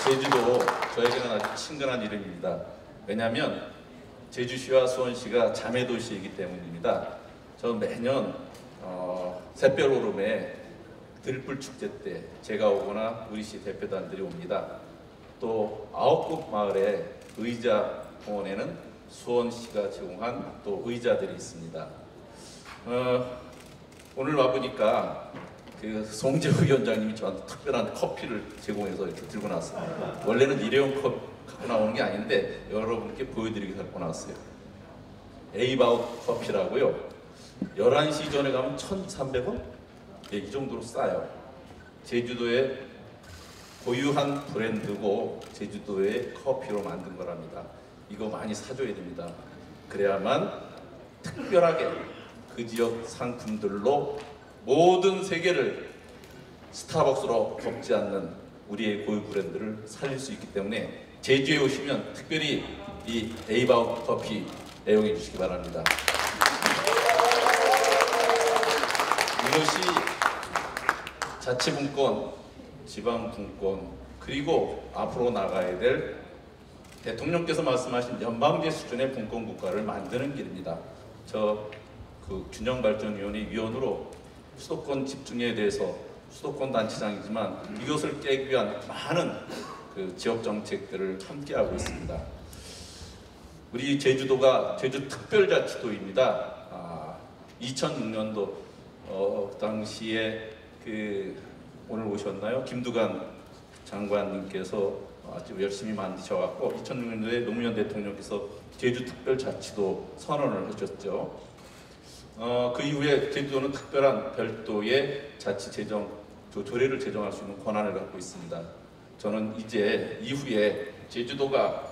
제주도 저에게는 아주 친근한 이름입니다. 왜냐하면 제주시와 수원시가 자매도시이기 때문입니다. 저는 매년 샛별오름에 들불축제 때 제가 오거나 우리 시 대표단들이 옵니다. 또 9곳 마을의 의자 공원에는 수원시가 제공한 또 의자들이 있습니다. 오늘 와보니까 그 송재우 위원장님이 저한테 특별한 커피를 제공해서 이렇게 들고 나왔습니다. 원래는 일회용 컵 갖고 나오는 게 아닌데 여러분께 보여드리기 갖고 나왔어요. 에이바웃 커피라고요. 11시 전에 가면 1,300원? 네, 이 정도로 싸요. 제주도의 고유한 브랜드고 제주도의 커피로 만든 거랍니다. 이거 많이 사줘야 됩니다. 그래야만 특별하게 그 지역 상품들로 모든 세계를 스타벅스로 덮지 않는 우리의 고유 브랜드를 살릴 수 있기 때문에 제주에 오시면 특별히 이 에이바웃 커피 애용해 주시기 바랍니다. 이것이 자치분권, 지방분권, 그리고 앞으로 나가야 될 대통령께서 말씀하신 연방제 수준의 분권국가를 만드는 길입니다. 저 균형발전위원회 위원으로 수도권 집중에 대해서 수도권 단체장이지만 이것을 깨기 위한 많은 지역 정책들을 함께하고 있습니다. 우리 제주도가 제주특별자치도입니다. 2006년도 당시에 오늘 오셨나요? 김두관 장관님께서 아주 열심히 만드셔갖고 2006년도에 노무현 대통령께서 제주특별자치도 선언을 하셨죠. 그 이후에 제주도는 특별한 별도의 자치재정 조례를 제정할 수 있는 권한을 갖고 있습니다. 저는 이제 이후에 제주도가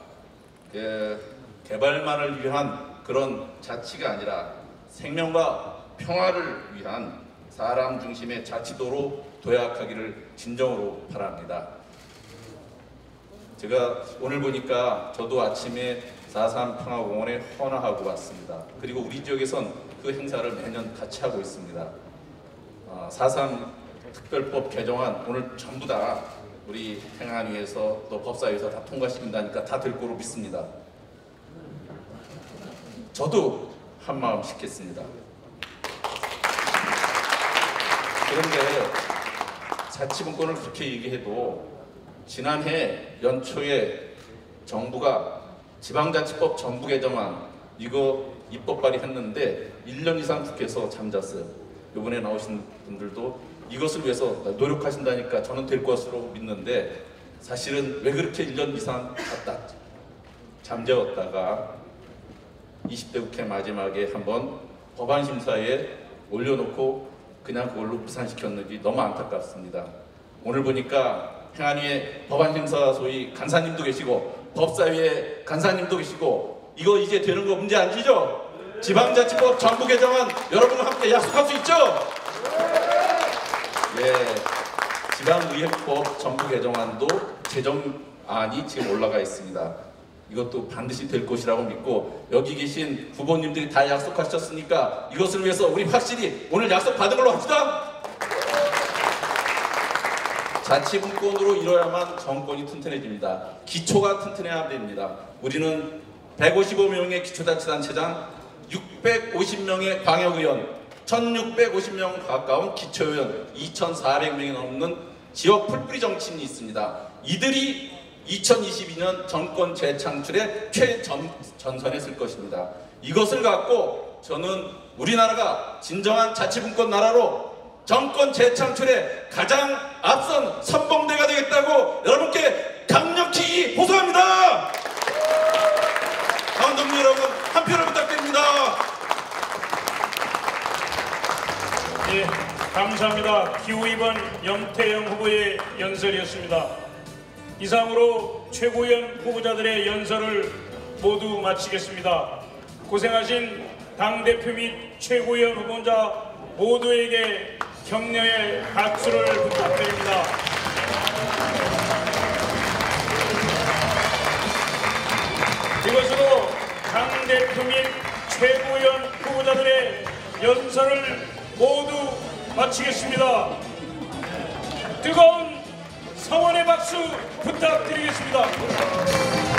개발만을 위한 그런 자치가 아니라 생명과 평화를 위한 사람 중심의 자치도로 도약하기를 진정으로 바랍니다. 제가 오늘 보니까 저도 아침에 4.3 평화공원에 헌화하고 왔습니다. 그리고 우리 지역에선 그 행사를 매년 같이 하고 있습니다. 4.3 특별법 개정안 오늘 전부 다 우리 행안위에서 또 법사위에서 다 통과시킨다니까 다 될 거로 믿습니다. 저도 한마음 싣겠습니다. 그런데 자치분권을 그렇게 얘기해도 지난해 연초에 정부가 지방자치법 전부 개정안 이거 입법 발의했는데 1년 이상 국회에서 잠잤어요. 이번에 나오신 분들도 이것을 위해서 노력하신다니까 저는 될 것으로 믿는데 사실은 왜 그렇게 1년 이상 갔다 잠재웠다가 20대 국회 마지막에 한번 법안 심사에 올려놓고 그냥 그걸로 무산시켰는지 너무 안타깝습니다. 오늘 보니까 행안위에 법안 심사 소위 간사님도 계시고 법사위에 간사님도 계시고 이거 이제 되는 거 문제 아니죠? 지방자치법 전부 개정안 여러분과 함께 약속할 수 있죠? 예, 지방의회법 전부 개정안도 제정안이 지금 올라가 있습니다. 이것도 반드시 될 것이라고 믿고 여기 계신 후보님들이 다 약속하셨으니까 이것을 위해서 우리 확실히 오늘 약속 받은 걸로 합시다. 자치분권으로 이뤄야만 정권이 튼튼해집니다. 기초가 튼튼해야 됩니다. 우리는 155명의 기초자치단체장, 650명의 광역의원, 1650명 가까운 기초의원, 2400명이 넘는 지역 풀뿌리 정치인이 있습니다. 이들이 2022년 정권 재창출의 최전선에 설 것입니다. 이것을 갖고 저는 우리나라가 진정한 자치분권 나라로 정권 재창출의 가장 앞선 선봉대가 되겠다고 여러분께 강력히 호소합니다. 당원동지 여러분, 한 표를 부탁드립니다. 예, 감사합니다. 기호 2번 염태영 후보의 연설이었습니다. 이상으로 최고위원 후보자들의 연설을 모두 마치겠습니다. 고생하신 당대표 및 최고위원 후보자 모두에게 격려의 박수를 부탁드립니다. 이것으로 당대표 및 최고위원 후보자들의 연설을 모두 마치겠습니다. 뜨거운 성원의 박수 부탁드리겠습니다.